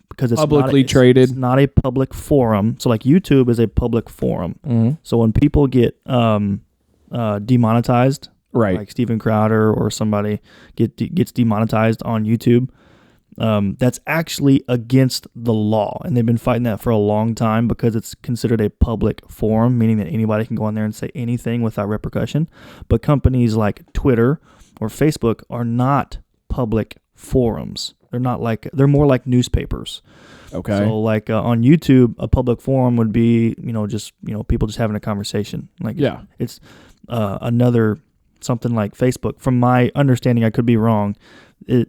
because it's publicly traded, it's not a public forum. So like YouTube is a public forum. Mm-hmm. So when people get demonetized, right? Like Steven Crowder or somebody gets demonetized on YouTube. That's actually against the law, and they've been fighting that for a long time because it's considered a public forum, meaning that anybody can go on there and say anything without repercussion. But companies like Twitter or Facebook are not public forums. They're more like newspapers. Okay. So like on YouTube, a public forum would be people just having a conversation. Like it's another something like Facebook. From my understanding, I could be wrong. A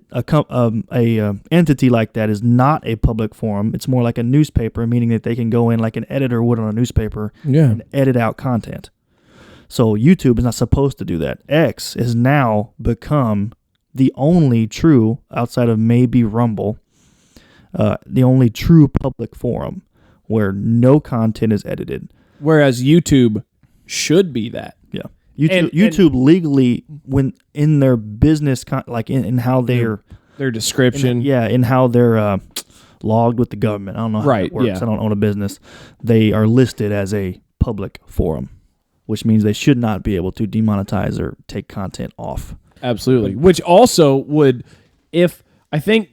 entity like that is not a public forum. It's more like a newspaper, meaning that they can go in like an editor would on a newspaper and edit out content. So YouTube is not supposed to do that. X has now become the only true, outside of maybe Rumble, the only true public forum where no content is edited. Whereas YouTube should be that. Yeah. YouTube legally, when in their business, in how they're their description, in how they're logged with the government. I don't know how it works. I don't own a business. They are listed as a public forum, which means they should not be able to demonetize or take content off. Absolutely. Which also would, I think,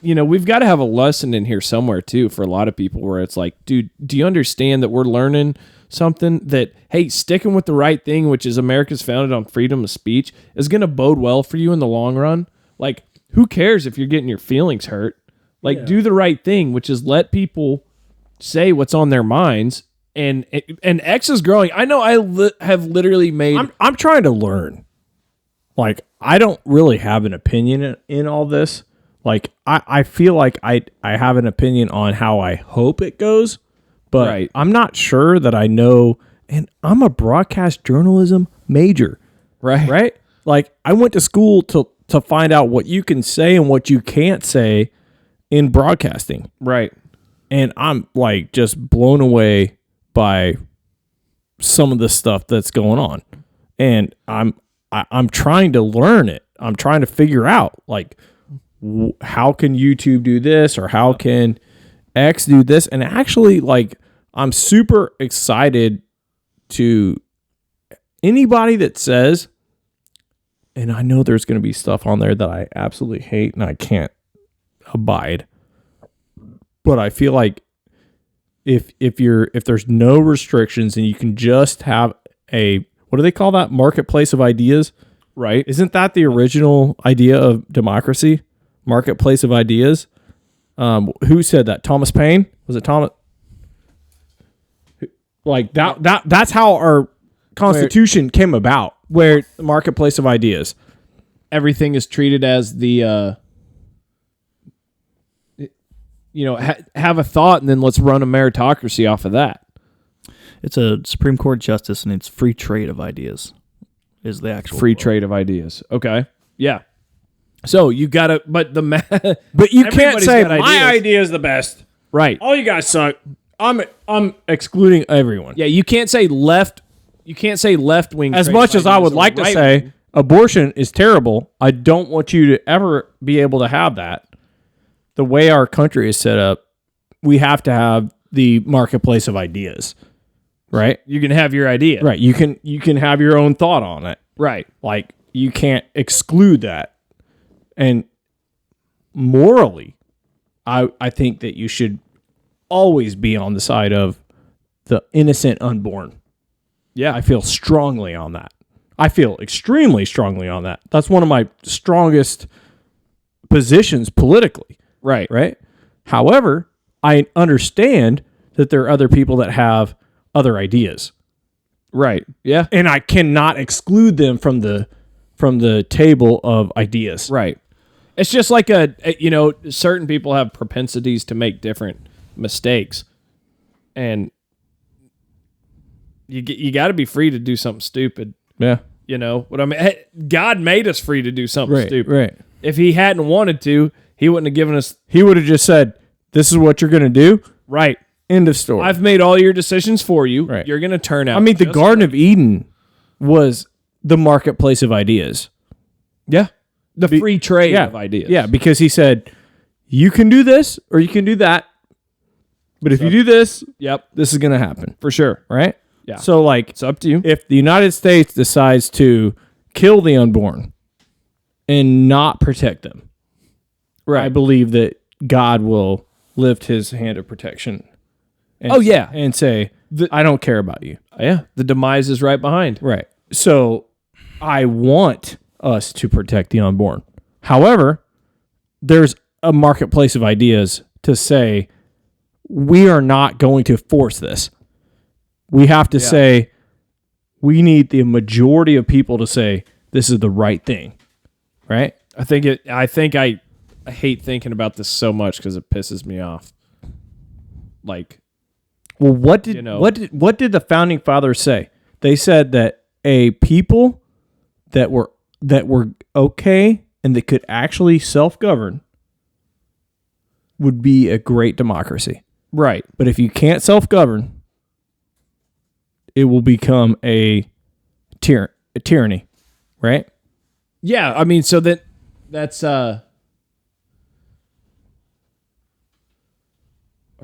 we've got to have a lesson in here somewhere too for a lot of people where it's like, dude, do you understand that we're learning something that, hey, sticking with the right thing, which is America's founded on freedom of speech, is going to bode well for you in the long run? Like, who cares if you're getting your feelings hurt? Like, do the right thing, which is let people say what's on their minds. And X is growing. I know have literally made... I'm trying to learn. Like, I don't really have an opinion in all this. Like, I feel like I have an opinion on how I hope it goes. But I'm not sure that I know, and I'm a broadcast journalism major, right? Like, I went to school to find out what you can say and what you can't say in broadcasting, right? And I'm like just blown away by some of the stuff that's going on, and I'm trying to learn it. I'm trying to figure out like how can YouTube do this or how can X do this, and actually, like, I'm super excited to anybody that says, and I know there's going to be stuff on there that I absolutely hate and I can't abide, but I feel like if there's no restrictions and you can just have what do they call that? Marketplace of ideas, right? Isn't that the original idea of democracy? Marketplace of ideas. Who said that? Thomas Paine? Was it Thomas? Like that's how our Constitution came about, where the marketplace of ideas. Everything is treated as the, have a thought and then let's run a meritocracy off of that. It's a Supreme Court justice, and it's free trade of ideas is the actual free trade of ideas. Okay. Yeah. So you gotta, but you can't say my idea is the best. Right. All you guys suck. I'm excluding everyone. Yeah, you can't say left. You can't say left wing. As much as I would like to say abortion is terrible, I don't want you to ever be able to have that. The way our country is set up, we have to have the marketplace of ideas. Right? You can have your idea. Right. You can have your own thought on it. Right. Like, you can't exclude that. And morally, I think that you should always be on the side of the innocent unborn. Yeah. I feel strongly on that. I feel extremely strongly on that. That's one of my strongest positions politically. Right. Right. However, I understand that there are other people that have other ideas. Right. Yeah. And I cannot exclude them from the table of ideas. Right. It's just like certain people have propensities to make different mistakes, and you got to be free to do something stupid. Yeah. You know what I mean? Hey, God made us free to do something stupid. Right. If he hadn't wanted to, he wouldn't have given us. He would have just said, "This is what you're going to do." Right. End of story. I've made all your decisions for you. Right. You're going to turn out. I mean, the Garden of Eden was the marketplace of ideas. Yeah. The free trade of ideas. Yeah, because he said, you can do this or you can do that. But if you do this, this is going to happen. For sure. Right? Yeah. So, like, it's up to you. If the United States decides to kill the unborn and not protect them, I believe that God will lift his hand of protection. And, and say, I don't care about you. Yeah. The demise is right behind. Right. So I want us to protect the unborn. However, there's a marketplace of ideas to say, we are not going to force this. We have to say, we need the majority of people to say, this is the right thing. Right? I hate thinking about this so much because it pisses me off. Like, well, what did the founding fathers say? They said that a people that were okay and that could actually self-govern would be a great democracy. Right. But if you can't self-govern, it will become a tyranny, right? Yeah, I mean, so that's our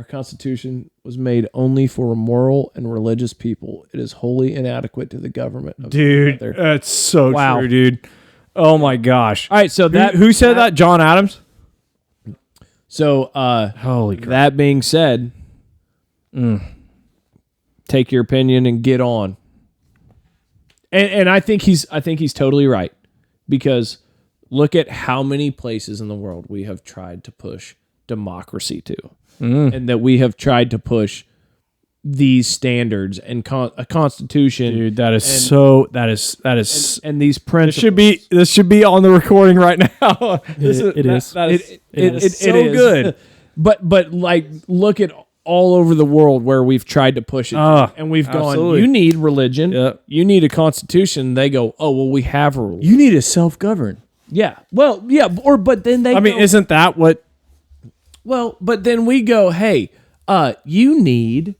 Constitution was made only for a moral and religious people. It is wholly inadequate to the government. Dude, that's so true, dude. Oh my gosh. All right, so who said that? John Adams? So, holy crap. That being said, take your opinion and get on. And I think he's totally right, because look at how many places in the world we have tried to push democracy to. And that we have tried to push these standards and a constitution. Dude, that is and these principles. This should be on the recording right now. It is so good. But like, look at all over the world where we've tried to push it, and we've gone, you need religion, you need a constitution. They go, oh well, we have a religion. You need to self-govern. Yeah. Well, yeah, but then they. I mean, isn't that what? Well, but then we go, hey, you need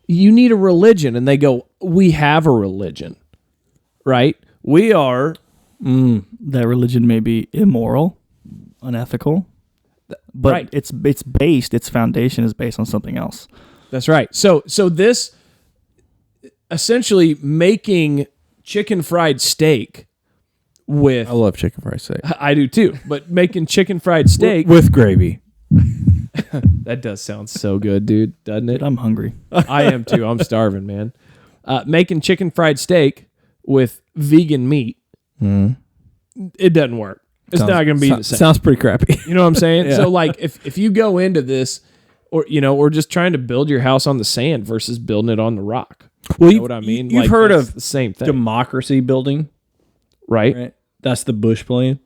a religion, and they go, we have a religion, right? We are. That religion may be immoral, unethical, but its foundation is based on something else. That's right. So this essentially making chicken fried steak with. I love chicken fried steak. I do too, but making chicken fried steak with gravy. That does sound so good, dude, doesn't it? I'm hungry. I am too. I'm starving, man. Making chicken fried steak with vegan meat, it doesn't work. It's not going to be the same. Sounds pretty crappy. You know what I'm saying? Yeah. So, like, if you go into this, or just trying to build your house on the sand versus building it on the rock. Well, you know what I mean? You've heard of the same thing, democracy building, right? That's the Bush plan.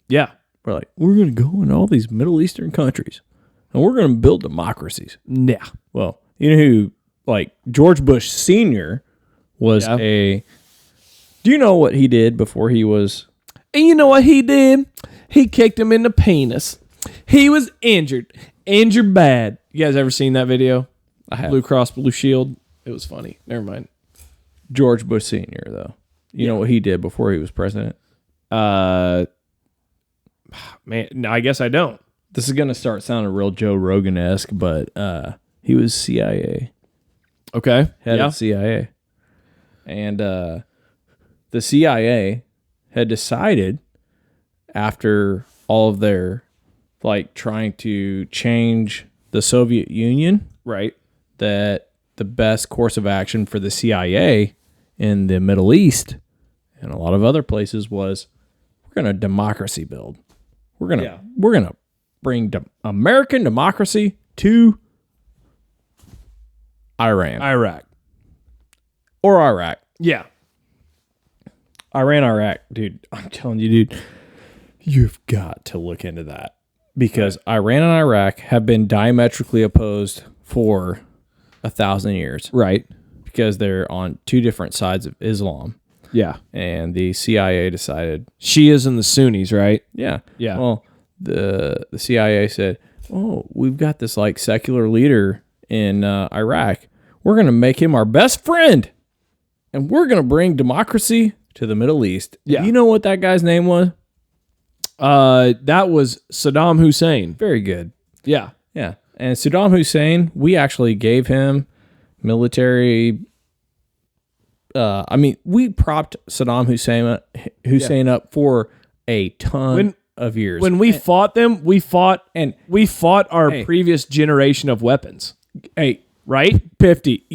Yeah. We're going to go in all these Middle Eastern countries, and we're going to build democracies. Yeah. Well, you know who, George Bush Sr. was Do you know what he did before he was... And you know what he did? He kicked him in the penis. He was injured. Injured bad. You guys ever seen that video? I have. Blue Cross Blue Shield. It was funny. Never mind. George Bush Sr., though. You know what he did before he was president? Man, no, I guess I don't. This is going to start sounding real Joe Rogan-esque, but he was CIA. Okay. Head of CIA. And the CIA had decided, after all of their, trying to change the Soviet Union, right, that the best course of action for the CIA in the Middle East and a lot of other places was, we're going to democracy build. We're gonna bring American democracy to Iraq. Yeah. Iraq, dude. I'm telling you, dude. You've got to look into that because Iran and Iraq have been diametrically opposed for 1,000 years. Right. Because they're on two different sides of Islam. Yeah. And the CIA decided, Shias and the Sunnis, right? yeah. Yeah. Well, the CIA said, oh, we've got this like secular leader in Iraq. We're going to make him our best friend. And we're going to bring democracy to the Middle East. Yeah. You know what that guy's name was? That was Saddam Hussein. Very good. Yeah. Yeah. And Saddam Hussein, we actually gave him military. We propped Saddam Hussein up for a ton of years. When we fought them, we fought our Hey. previous generation of weapons. Hey, Right? Pifty.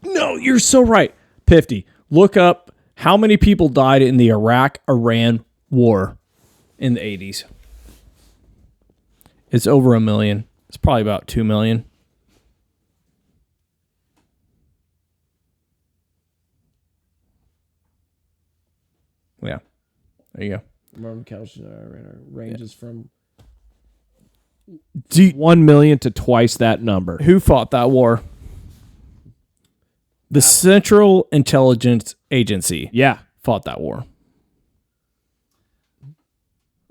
No, you're so right. Pifty. Look up how many people died in the Iraq-Iran war in the 80s. It's over 1 million. It's probably about 2 million. Yeah. There you go. Ranges from Do you- 1 million to twice that number. Who fought that war? The Central Intelligence Agency Yeah. fought that war.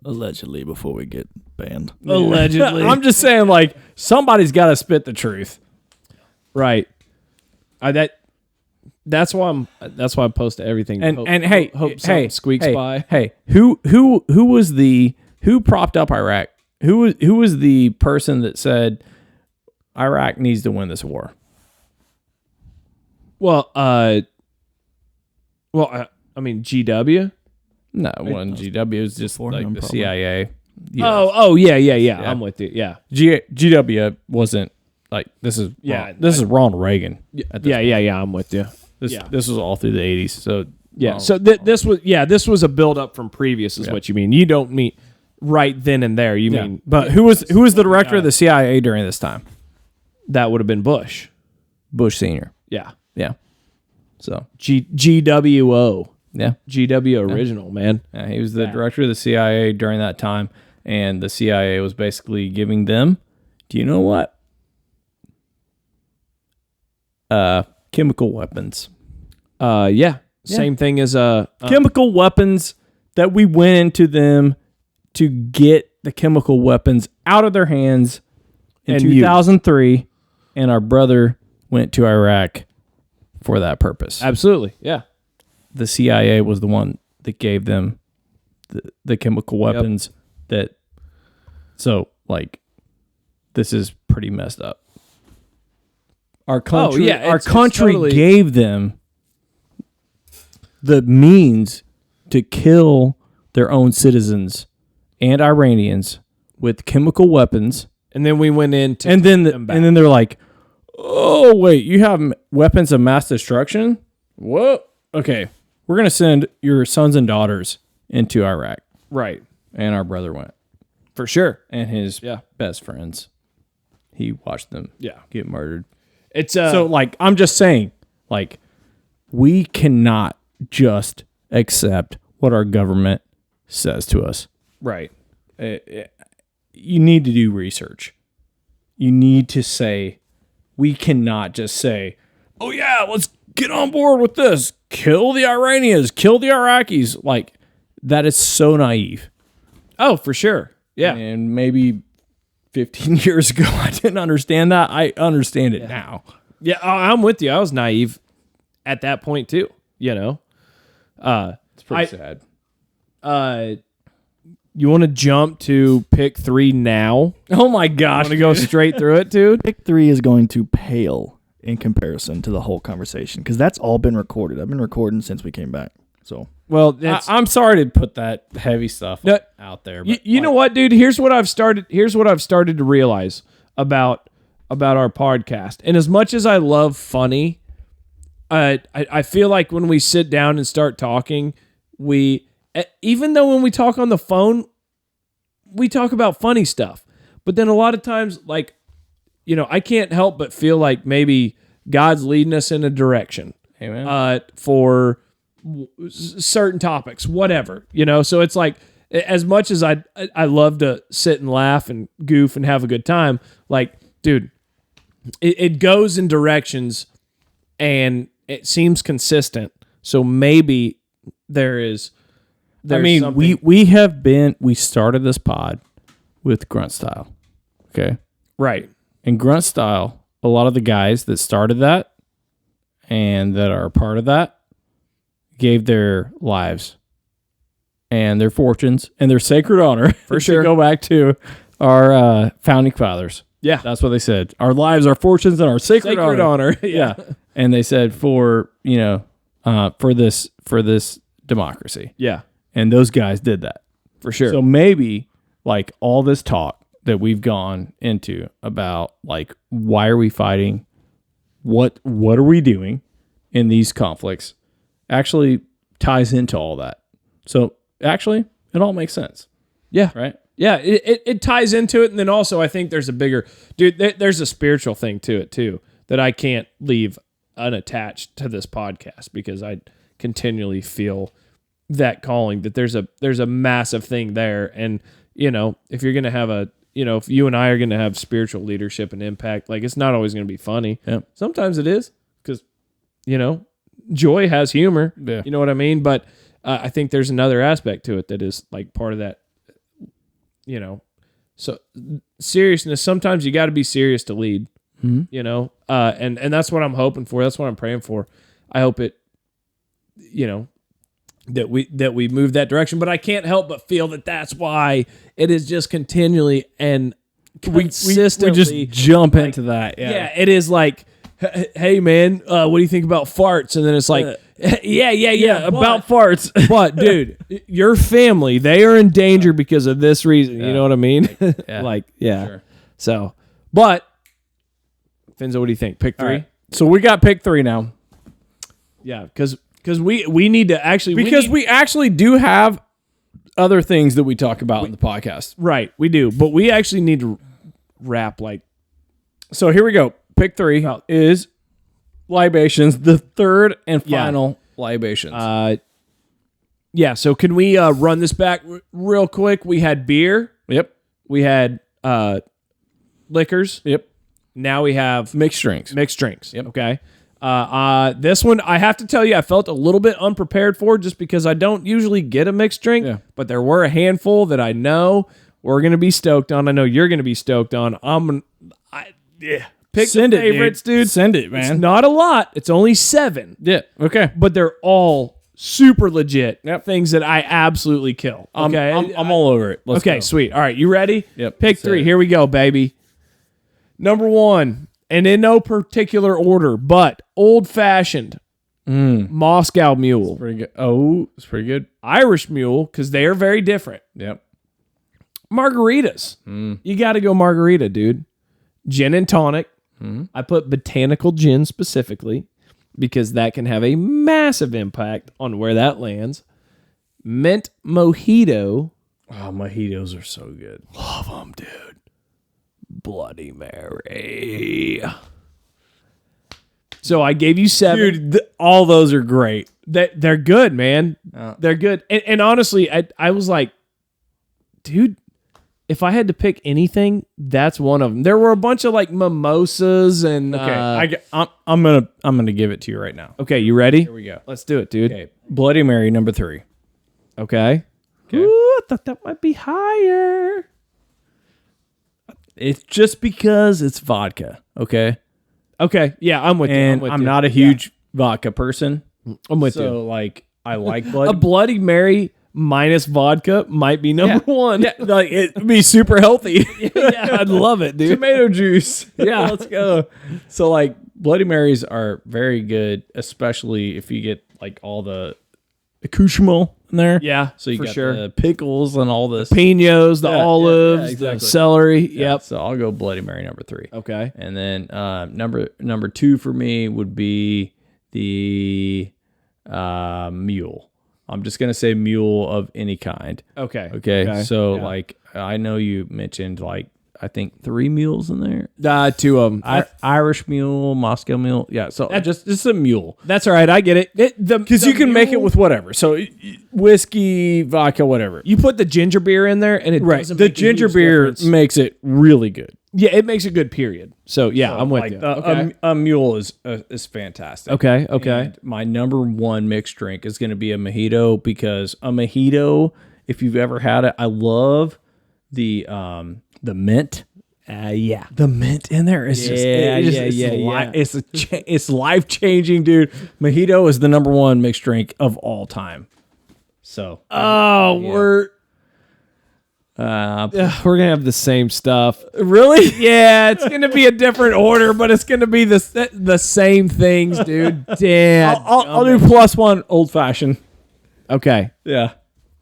Allegedly, before we get banned. Allegedly. I'm just saying, like, somebody's got to spit the truth. Right. That's why I post everything. And Hope- and hey, hope something hey, squeaks hey, by. Hey, who propped up Iraq? Who was the person that said Iraq needs to win this war? Well, GW. No, it wasn't GW. It was just like him, the probably. CIA. Yeah. I'm with you. Yeah. GW wasn't like this is this is Ronald Reagan. Yeah. I'm with you. This was all through the 80s. So Yeah. So this was a build up from previous, is what you mean. You don't mean right then and there. You mean, but who was the director of the CIA during this time? that would have been Bush. Bush Senior. Yeah. Yeah. So GWO. yeah. GW original, man. Yeah, he was the director of the CIA during that time, and the CIA was basically giving them, do you know what? Chemical weapons. Yeah. Same thing as Chemical weapons that we went into them to get the chemical weapons out of their hands in And 2003, and our brother went to Iraq for that purpose. absolutely. Yeah. The CIA was the one that gave them the chemical weapons so like this is pretty messed up. Our country it's totally- gave them the means to kill their own citizens and Iranians with chemical weapons, And then we went in to and then take them back. and then they're like, "Oh wait, you have weapons of mass destruction? What? Okay, we're gonna send your sons and daughters into Iraq." right. And our brother went, For sure. and his Yeah. best friends. He watched them Yeah. get murdered. It's So like I'm just saying, like we cannot just accept what our government says to us. right. You need to do research. You need to say, we cannot just say, oh yeah, let's get on board with this. Kill the Iranians, kill the Iraqis. Like that is so naive. Oh, for sure. Yeah. And maybe 15 years ago, I didn't understand that. I understand it now. Yeah, I'm with you. I was naive at that point too, you know. It's pretty sad. You want to jump to pick 3 now? Oh my gosh. Want to go straight through it, dude? Pick 3 is going to pale in comparison to the whole conversation because that's all been recorded. I've been recording since we came back. So Well, I'm sorry to put that heavy stuff No, out there. you, But you know what, dude? Here's what I've started to realize about our podcast. And as much as I love funny, I feel like when we sit down and start talking, even though when we talk on the phone, we talk about funny stuff. But then a lot of times, like, you know, I can't help but feel like maybe God's leading us in a direction Amen. for certain topics, whatever, you know? So it's like, as much as I love to sit and laugh and goof and have a good time, like, dude, it goes in directions and it seems consistent. So maybe there's something. we started this pod with Grunt Style. Okay. Right. In Grunt Style, a lot of the guys that started that and that are a part of that gave their lives and their fortunes and their sacred honor For sure. to go back to our founding fathers. Yeah. That's what they said. Our lives, our fortunes, and our sacred honor. Yeah. And they said for this democracy. Yeah. And those guys did that. For sure. So maybe like all this talk that we've gone into about like why are we fighting? What are we doing in these conflicts actually ties into all that. So actually it all makes sense. Yeah. Right? Yeah, it ties into it, and then also I think there's a bigger there's a spiritual thing to it too that I can't leave unattached to this podcast because I continually feel that calling that there's a massive thing there, and if you're gonna have if you and I are gonna have spiritual leadership and impact, like it's not always gonna be funny. Yeah. Sometimes it is because joy has humor. Yeah. You know what I mean? But I think there's another aspect to it that is like part of that. So seriousness, sometimes you got to be serious to lead, and that's what I'm hoping for. That's what I'm praying for. I hope it, that we move that direction, but I can't help but feel that that's why it is just continually and consistently. We just jump into that. Yeah, it is like, hey man, what do you think about farts? And then it's like, yeah, about farts. But dude, your family, they are in danger because of this reason. You know what I mean? Yeah. Sure. So, but Finzo, what do you think? Pick 3? Right. So we got pick 3 now. Yeah, because we need to actually we actually do have other things that we talk about in the podcast. Right, we do, but we actually need to wrap like. So here we go. Pick 3 is libations, the third and final libations. Yeah. So can we run this back real quick? We had beer. Yep. We had liquors. Yep. Now we have Mixed drinks. Yep. Okay. This one, I have to tell you, I felt a little bit unprepared for just because I don't usually get a mixed drink, but there were a handful that I know we're going to be stoked on. I know you're going to be stoked on. Pick Send the it, favorites, dude. Send it, man. It's not a lot. It's only 7. Yeah. Okay. But they're all super legit Yep. things that I absolutely kill. Okay. I'm all over it. Let's okay, go. sweet. All right, you ready? Yep. Pick 3. Here we go, baby. Number 1, and in no particular order, but old-fashioned Moscow Mule. Pretty good. Oh, it's pretty good. Irish Mule, because they are very different. Yep. Margaritas. You got to go margarita, dude. Gin and tonic. I put botanical gin specifically because that can have a massive impact on where that lands. Mint mojito. Oh, mojitos are so good. Love them, dude. Bloody Mary. So I gave you 7. Dude, all those are great. They're good, man. They're good. And honestly, I was like, dude, if I had to pick anything, that's one of them. There were a bunch of like mimosas and Okay, I'm gonna give it to you right now. okay, you ready? Here we go. Let's do it, dude. Okay, Bloody Mary number 3. Okay. Ooh, I thought that might be higher. It's just because it's vodka. Okay, Okay, yeah, I'm with you. and I'm not a huge vodka person. I'm with you. So like, I like A Bloody. Bloody Mary minus vodka might be number 1. Yeah, like it'd be super healthy. Yeah, I'd love it, dude. Tomato juice. Yeah. Let's go. So like Bloody Marys are very good, especially if you get like all the accoutrement in there. Yeah, So you for got sure. the pickles and all this. Pinos, the Yeah, olives, yeah, exactly. the celery. Yeah, Yep. So I'll go Bloody Mary number 3. Okay. And then number 2 for me would be the mule. I'm just gonna say mule of any kind. Okay. Okay. So Yeah. like I know you mentioned like I think 3 mules in there. 2 of them. Irish mule, Moscow mule. Yeah, so just a mule. That's all right. I get it. Because you can make it with whatever. So whiskey, vodka, whatever. You put the ginger beer in there, and it doesn't The make a ginger huge beer difference. makes it really good. Yeah, it makes a good period. So yeah, I'm with you. Okay. A mule is fantastic. Okay. And my number 1 mixed drink is going to be a mojito, because a mojito, if you've ever had it, I love the mint. Yeah. The mint in there is Yeah. It's life changing, dude. Mojito is the number 1 mixed drink of all time. So We're gonna have the same stuff. really, Yeah, it's gonna be a different order, but it's gonna be the same things, dude. Damn. I'll do +1 old fashioned. Okay. Yeah.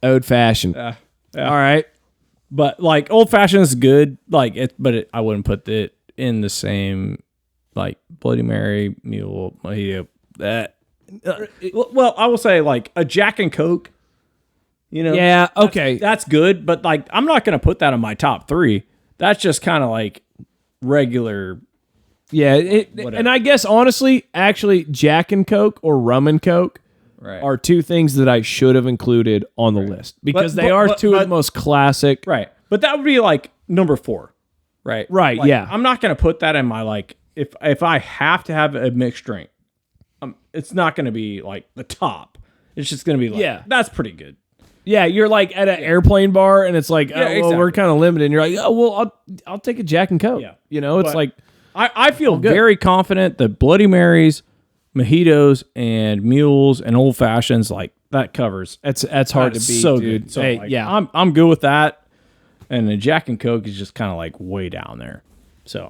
Old fashioned. Yeah. All right. But like old fashioned is good, like it, but I wouldn't put it in the same like Bloody Mary, mule, mojito. That well, I will say like a Jack and Coke. You know, Yeah. Okay. that's good, but like I'm not gonna put that in my top 3. That's just kind of like regular. Yeah. Whatever. And I guess honestly, actually, Jack and Coke or rum and Coke Right. are 2 things that I should have included on the list because they are 2 of the most classic. Right. But that would be like number 4. Right. Right, Like, yeah. I'm not gonna put that in my like if I have to have a mixed drink, it's not gonna be like the top. It's just gonna be like, Yeah. that's pretty good. Yeah, you're like at an airplane bar and it's like, well, exactly. we're kind of limited. And you're like, oh, well, I'll take a Jack and Coke. Yeah. You know, it's But like, I feel good. very confident that Bloody Marys, mojitos, and mules and old fashions, like that covers. that's hard to That's beat, so dude. good. So Hey, like, yeah. I'm good with that. And the Jack and Coke is just kind of like way down there. So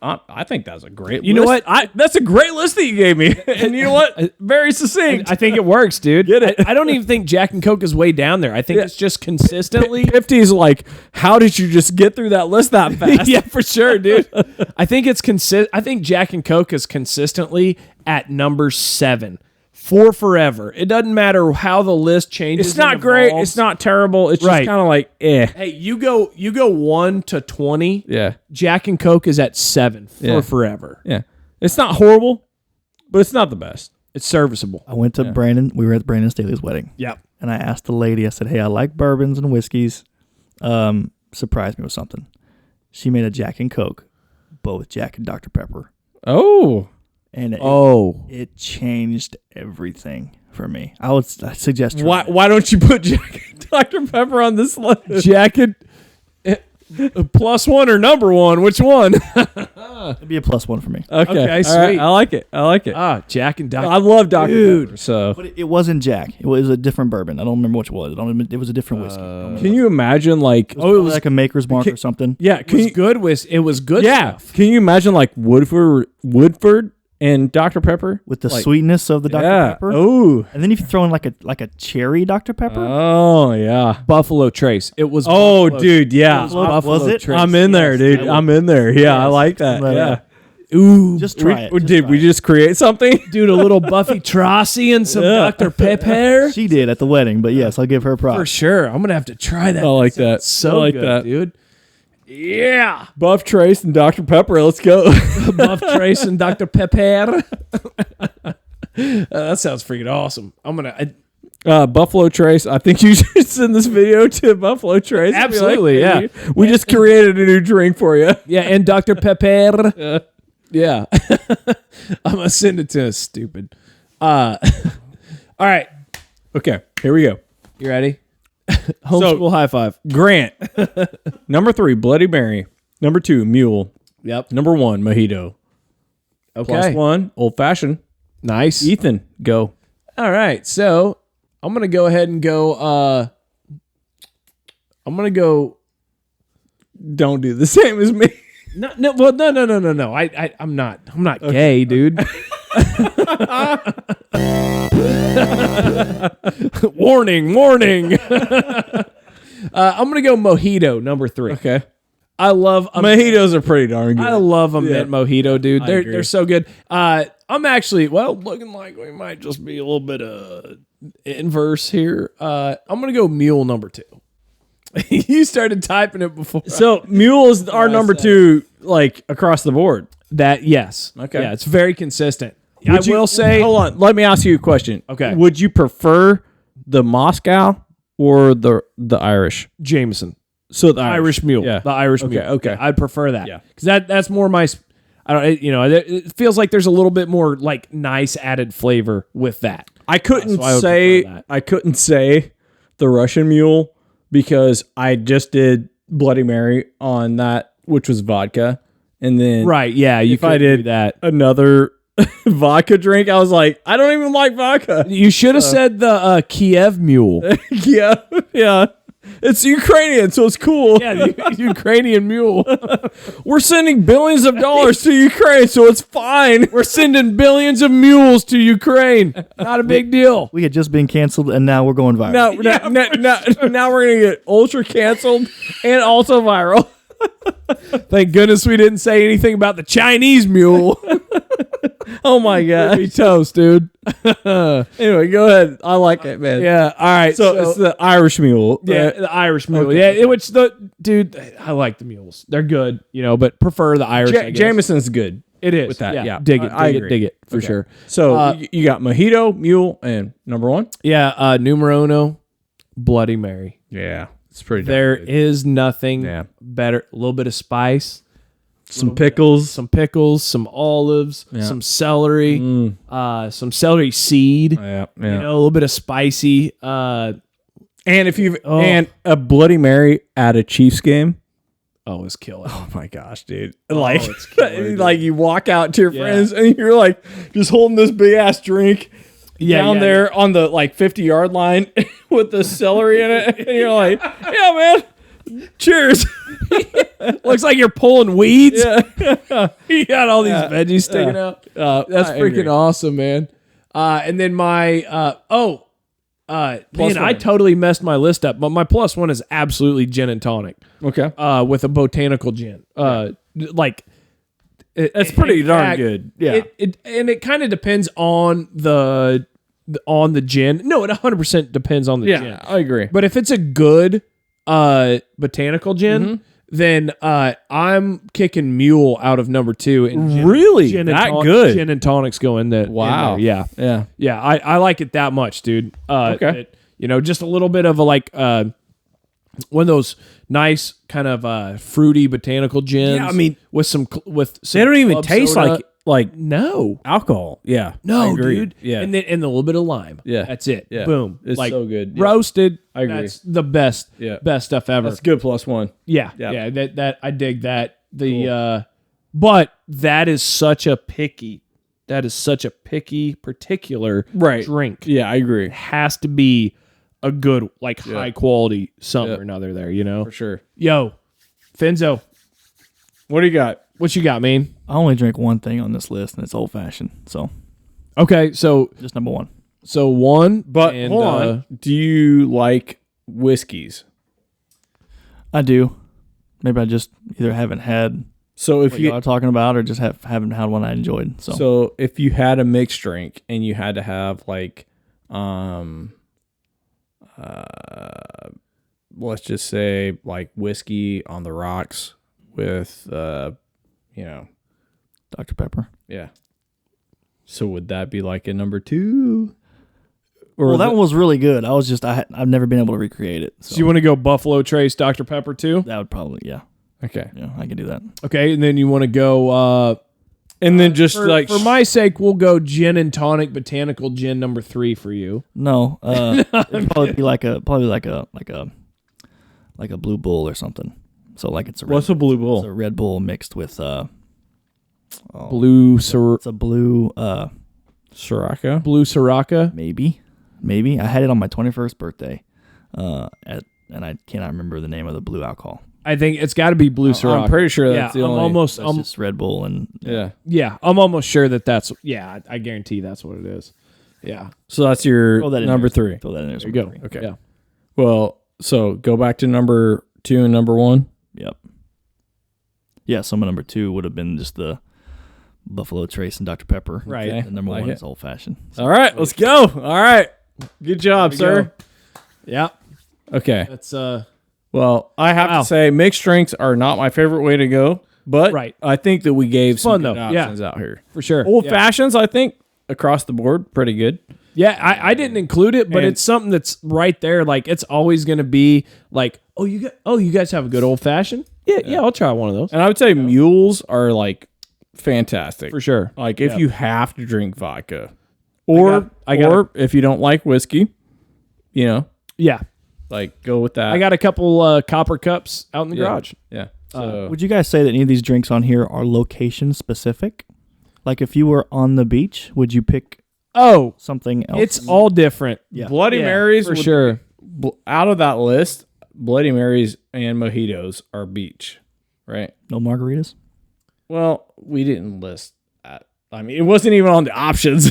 I think that's a great. You know list. what? That's a great list that you gave me. And you know what? Very succinct. I think it works, dude. Get it? I don't even think Jack and Coke is way down there. I think it's just consistently. 50 is like, how did you just get through that list that fast? Yeah, for sure, dude. I think it's I think Jack and Coke is consistently at number 7 for forever. It doesn't matter how the list changes. It's not and great. evolves. It's not terrible. It's Right. just kind of like, eh. Hey, you go 1 to 20. Yeah. Jack and Coke is at 7 for Yeah. forever. Yeah. It's not horrible, but it's not the best. It's serviceable. I went to Brandon. We were at Brandon Staley's wedding. Yep. And I asked the lady, I said, hey, I like bourbons and whiskeys. Surprise me with something. She made a Jack and Coke, but with Jack and Dr. Pepper. Oh. And it changed everything for me. I suggest trying it. Why don't you put Jack and Dr. Pepper on this list? Jack and +1 or number 1? Which one? It'd be a +1 for me. Okay, Okay, all right, sweet. I like it. I like it. Jack and Dr. I love Dr. Pepper. So, But it wasn't Jack. It was a different bourbon. I don't remember which it was. It was a different whiskey. can you imagine like? it was like a Maker's Mark or something. Yeah, It was good. It was good yeah. stuff. Can you imagine like Woodford and Dr. Pepper With the like, sweetness of the Dr. Yeah. Pepper. Oh. And then if you throw in like a cherry Dr. Pepper. Oh yeah. Buffalo Trace. It was. Oh, Buffalo- dude, yeah. Was it? Trace. I'm in there, Yes, dude. I would- I'm in there. Yeah, I like that. Right, Yeah. Ooh, just try it. Just Did try we it. just create something? dude, a little Buffy Trossi and some Dr. Pepper. She did at the wedding, but yes, I'll give her For props. sure. I'm gonna have to try that. I like that. So I like good, that. dude. Yeah. Buff Trace and Dr. Pepper. Let's go. Buff Trace and Dr. Pepper. That sounds freaking awesome. I'm gonna. Buffalo Trace. I think you should send this video to Buffalo Trace. and be Absolutely, hey, yeah. We just created a new drink for you. Yeah, and Dr. Pepper. Yeah. I'm gonna send it to us, stupid. All right. Okay, here we go. You ready? Homeschool high five. Grant. Number 3, Bloody Mary. Number 2, Mule. Yep. Number 1, Mojito. Okay. +1, Old Fashioned. Nice. Ethan, go. All right. So I'm gonna go ahead and go. I'm gonna go. Don't do the same as me. No. Well, no. I'm not gay, dude. Warning. I'm gonna go mojito number 3. Okay. I love Mojitos are pretty darn good. I love a mint mojito, dude. agree. They're so good. I'm actually looking like we might just be a little bit inverse here. I'm gonna go mule number 2. You started typing it before. So Mule is our I number said 2, like across the board. That yes. Okay. Yeah, it's very consistent. Would you- will say. Hold on. Let me ask you a question. Okay. Would you prefer the Moscow or the Irish? Jameson. So the Irish Mule. Yeah. The Irish Okay, Mule. okay. Yeah, I'd prefer that. Yeah. Because that's more my. I don't. It feels like there's a little bit more like nice added flavor with that. I couldn't So I would say prefer that. I couldn't say the Russian Mule because I just did Bloody Mary on that, which was vodka, and then Right. Yeah. You if I could did do that. another vodka drink, I was like, I don't even like vodka. You should have said the Kiev Mule. yeah. It's Ukrainian, so it's cool. Yeah, the Ukrainian Mule. We're sending billions of dollars to Ukraine, so it's fine. We're sending billions of mules to Ukraine. Not a big deal. We had just been canceled, and now we're going viral. Now we're gonna get ultra canceled and also viral. Thank goodness we didn't say anything about the Chinese mule. Oh my god. Be toast, dude. Anyway, go ahead. I like it, man. Yeah. All right. So it's the Irish Mule. yeah, right? the Irish mule. Okay. Yeah, which dude, I like the mules. They're good, but prefer the Irish. I guess. Jameson's good. It is with that, yeah. Dig it. I Dig it. agree. Dig it for Okay. sure. So you got Mojito, Mule, and number 1. Yeah. Numero uno, Bloody Mary. Yeah, it's pretty. There is nothing Yeah. better. A little bit of spice. some pickles. Some pickles, some olives, Yeah. some celery, some celery seed. Yeah, yeah. A little bit of spicy. And if you've Oh. and a Bloody Mary at a Chiefs game. It's killer. Oh my gosh, dude! Like, it's killer, dude. like you walk out to your Yeah. friends and you're like just holding this big ass drink down there on the like 50-yard line with the celery in it, and you're like, yeah, man, cheers. Looks like you're pulling weeds. Yeah. You got all these veggies sticking out. That's I freaking agree. awesome, man. And then my man, I one. totally messed my list up. But my plus one is absolutely gin and tonic. Okay, With a botanical gin. Like that's pretty in darn fact, good. Yeah, it kind of depends on the gin. No, it 100% depends on the gin. yeah, I agree. But if it's a good botanical gin, then I'm kicking Mule out of number 2. And Really? gin That and good? Gin and tonics go in there. Wow. Yeah. Yeah, Yeah. I like it that much, dude. Okay. Just a little bit of a one of those nice kind of fruity botanical gins. Yeah, I mean, with some they don't even club taste soda. like No. alcohol. Yeah, I No, agree. dude. Yeah, And then a little bit of lime. Yeah. That's it. Yeah. Boom. It's so good. Yeah. Roasted. I agree. That's the best. Yeah. Best stuff ever. that's good. Plus one. Yeah. Yeah. Yeah. That I dig that. But that is such a picky particular Right. drink. Yeah, I agree It has to be a good, high quality something or another there, for sure. Yo, Finzo, What do you got? what you got, man? I only drink one thing on this list, and it's old fashioned. So Okay, so just number 1. one, But and, hold on. Do you like whiskeys? I do. Maybe I just either haven't had So if what you y'all are talking about, or just haven't had one I enjoyed. so if you had a mixed drink and you had to have let's just say like whiskey on the rocks with Dr. Pepper. yeah. So would that be like a number 2? Or Well, that one was really good. I was just I've never been able to recreate it. So so you want to go Buffalo Trace Dr. Pepper too? that would probably okay. yeah, I can do that. Okay, and then you want to go And then just for my sake, we'll go gin and tonic botanical gin number 3 for you. No, it'd probably be like a Blue Bull or something. So like it's a what's a Blue it's a Bull? Red Bull mixed with Blue it's a blue Sriracha? Blue Sriracha. maybe I had it on my 21st birthday, and I cannot remember the name of the blue alcohol. I think it's got to be Blue Sriracha. I'm pretty sure that's yeah, the I'm only. almost. That's just Red Bull and Yeah. I'm almost sure that's. Yeah, I guarantee that's what it is. Yeah. So that's your throw that in number there. 3. Throw that in there. There you go. Okay. Yeah. Well, so go back to number 2 and number 1. Yep. Yeah, so my number 2 would have been just the Buffalo Trace and Dr. Pepper. Right. Okay. And number Like 1 it. is old fashioned. All right, let's go. All right. Good job, There we sir. go. Yeah. Okay. That's Well, I have to say mixed drinks are not my favorite way to go, but Right. I think that we gave some fun, good though. Yeah. options out here. For sure. Old Yeah. fashions, I think, across the board, pretty good. Yeah, I didn't include it, but And- it's something that's right there. Like it's always going to be like, you guys have a good old fashioned. Yeah, I'll try one of those And I would say mules are like fantastic. for sure. Like if you have to drink vodka, or I got or if you don't like whiskey, you know, Yeah, like go with that. I got a couple copper cups out in the Yeah. garage. Yeah. So Would you guys say that any of these drinks on here are location specific? Like if you were on the beach, would you pick Oh, something else? it's all different. Yeah. Bloody Yeah, Marys for would- sure. Out of that list, Bloody Marys and mojitos are beach, right? No margaritas? Well, we didn't list that. I mean, it wasn't even on the options.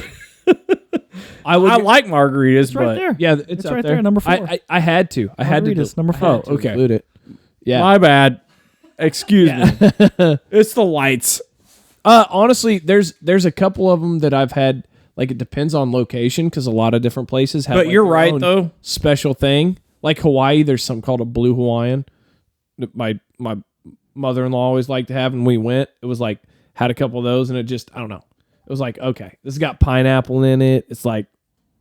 I would. I like margaritas, It's right but there. Yeah, it's It's up right there, number 4. I had to. I had to. Margaritas, number 4. Oh, okay. Include it. Yeah. my bad. Excuse me. It's the lights. Honestly, there's a couple of them that I've had. Like it depends on location because a lot of different places have. But like, you're their right own though. special thing. Like Hawaii, there's something called a blue Hawaiian. That my mother-in-law always liked to have, and we went. It was like had a couple of those, and it just I don't know. It was like okay, this has got pineapple in it. It's like,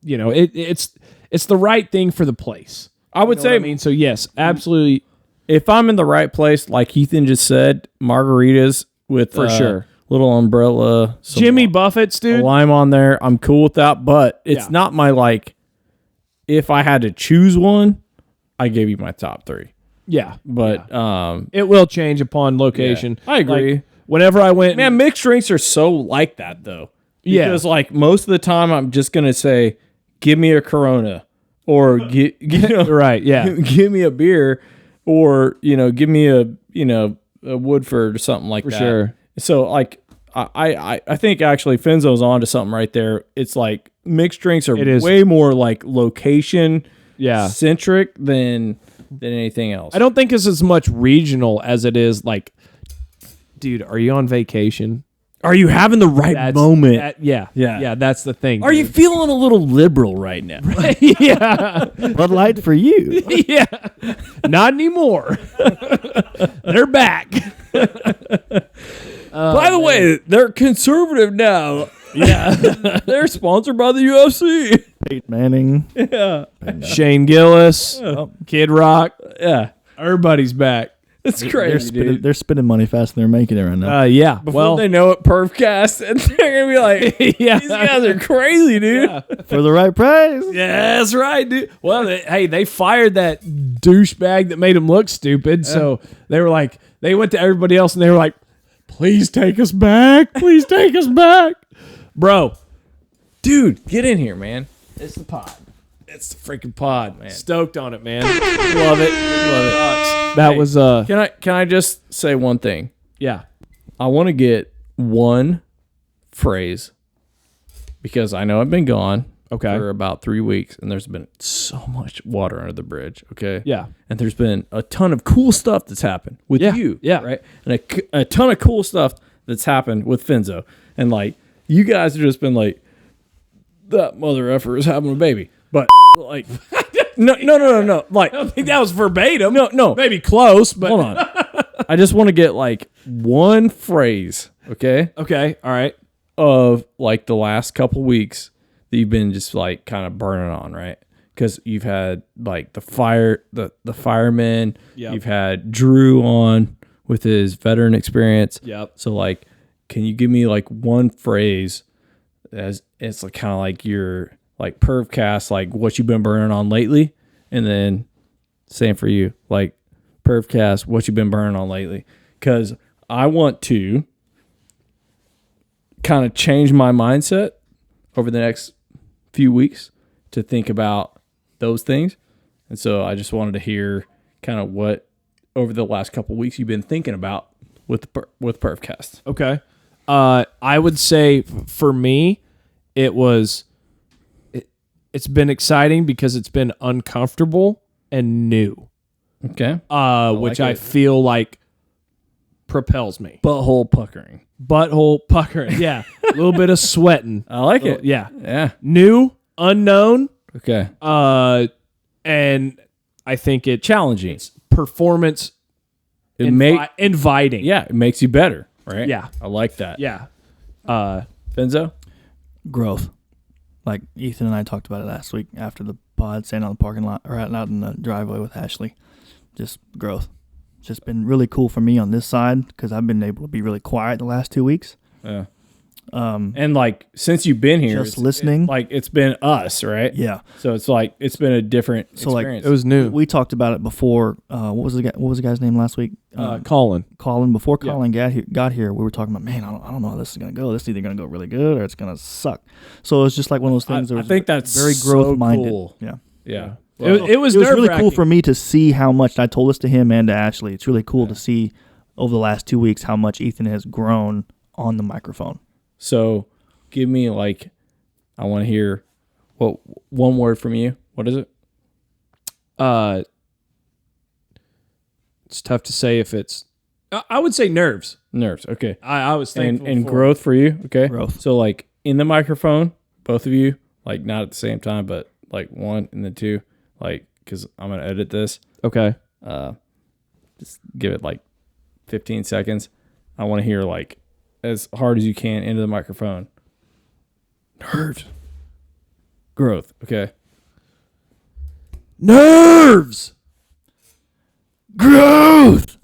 it's the right thing for the place. I would say, I mean, so yes, absolutely if I'm in the right place, like Ethan just said, margaritas with for sure. little umbrella, some Jimmy Buffett's, dude. lime on there. I'm cool with that, but it's Yeah. not my like. If I had to choose one, I gave you my top 3. Yeah, But it will change upon location. I agree. Like, whenever I went, man, mixed drinks are so like that though. Yeah. Because like most of the time, I'm just gonna say, "Give me a Corona," or right? Yeah, give me a beer, or give me a a Woodford or something like for that. sure. So like I think actually Finzo's on to something right there. It's like mixed drinks are It is. way more like location Yeah, centric than anything else. I don't think it's as much regional as it is like, dude, are you on vacation? Are you having the right moment? Yeah. That's the thing. Are you dude. feeling a little liberal right now? yeah, Bud Light for you. yeah. Not anymore. They're back. By the way, they're conservative now. Yeah, they're sponsored by the UFC. Peyton Manning. Yeah, Shane Gillis, Kid Rock, yeah, everybody's back. it's They're crazy, spending, dude. they're spending money fast and they're making it right now. Yeah. Before Well, they know it, Purvcast, and they're gonna be like, yeah. "These guys are crazy, dude." For the right price. Yeah, that's right, dude. Well, they fired that douchebag that made him look stupid. So they were like, they went to everybody else and they were like, please take us back. Please take us back. Bro, Dude, get in here, man. it's the pod. It's the freaking pod, man. Stoked on it, man. Love it. Love it. That was, Can I just say one thing? yeah. I want to get one phrase because I know I've been gone for about 3 weeks and there's been so much water under the bridge. Okay. Yeah. And there's been a ton of cool stuff that's happened with you. Yeah. Right. And a ton of cool stuff that's happened with Finzo. And like, you guys have just been like, that mother effer is having a baby. But like, no. Like, I don't think that was verbatim. no. Maybe close, but. Hold on. I just want to get like one phrase. Okay. Okay. All right. Of like the last couple weeks that you've been just like kind of burning on, right? Because you've had like the firemen, Yep. you've had Drew on with his veteran experience. Yep. So like, can you give me like one phrase as it's like kind of like your like Purvcast, like what you've been burning on lately, and then same for you, like Purvcast, what you've been burning on lately? Because I want to kind of change my mindset over the next few weeks to think about those things. And so I just wanted to hear kind of what over the last couple of weeks you've been thinking about with Purvcast. Okay. I would say for me, it's been exciting because it's been uncomfortable and new. Okay. Which I feel like propels me. Butthole puckering. Butthole puckering. Yeah. A little bit of sweating. I like it. Yeah. Yeah. New, unknown, Okay. and I think it Challenging. performance inviting. Yeah, it makes you better, right? Yeah. I like that. Yeah. Benzo? Growth. Like Ethan and I talked about it last week after the pod, standing on the parking lot or out in the driveway with Ashley. Just growth. It's just been really cool for me on this side because I've been able to be really quiet the last 2 weeks. Yeah. And like since you've been here, Just listening. it's been us, right? Yeah. So it's like it's been a different So, like, experience. It was new. We talked about it before. What was the guy's name last week? Colin. Colin. Before Colin got here, we were talking about, man, I don't know how this is gonna go. This is either gonna go really good or it's gonna suck. So it's just like one of those things. I think that's very so growth minded. cool. Yeah. Yeah. It was really cool nerve-wracking. for me to see how much. I told this to him and to Ashley. It's really cool to see over the last 2 weeks how much Ethan has grown on the microphone. So give me like, I want to hear one word from you. What is it? It's tough to say if it's. I would say nerves. Nerves. Okay. I was thankful And for growth for you. Okay. Growth. So like in the microphone, both of you, like not at the same time, but like one and then two, like, cause I'm going to edit this. Okay. Just give it like 15 seconds. I want to hear like as hard as you can into the microphone. Nerves. Growth. Okay. Nerves. Growth.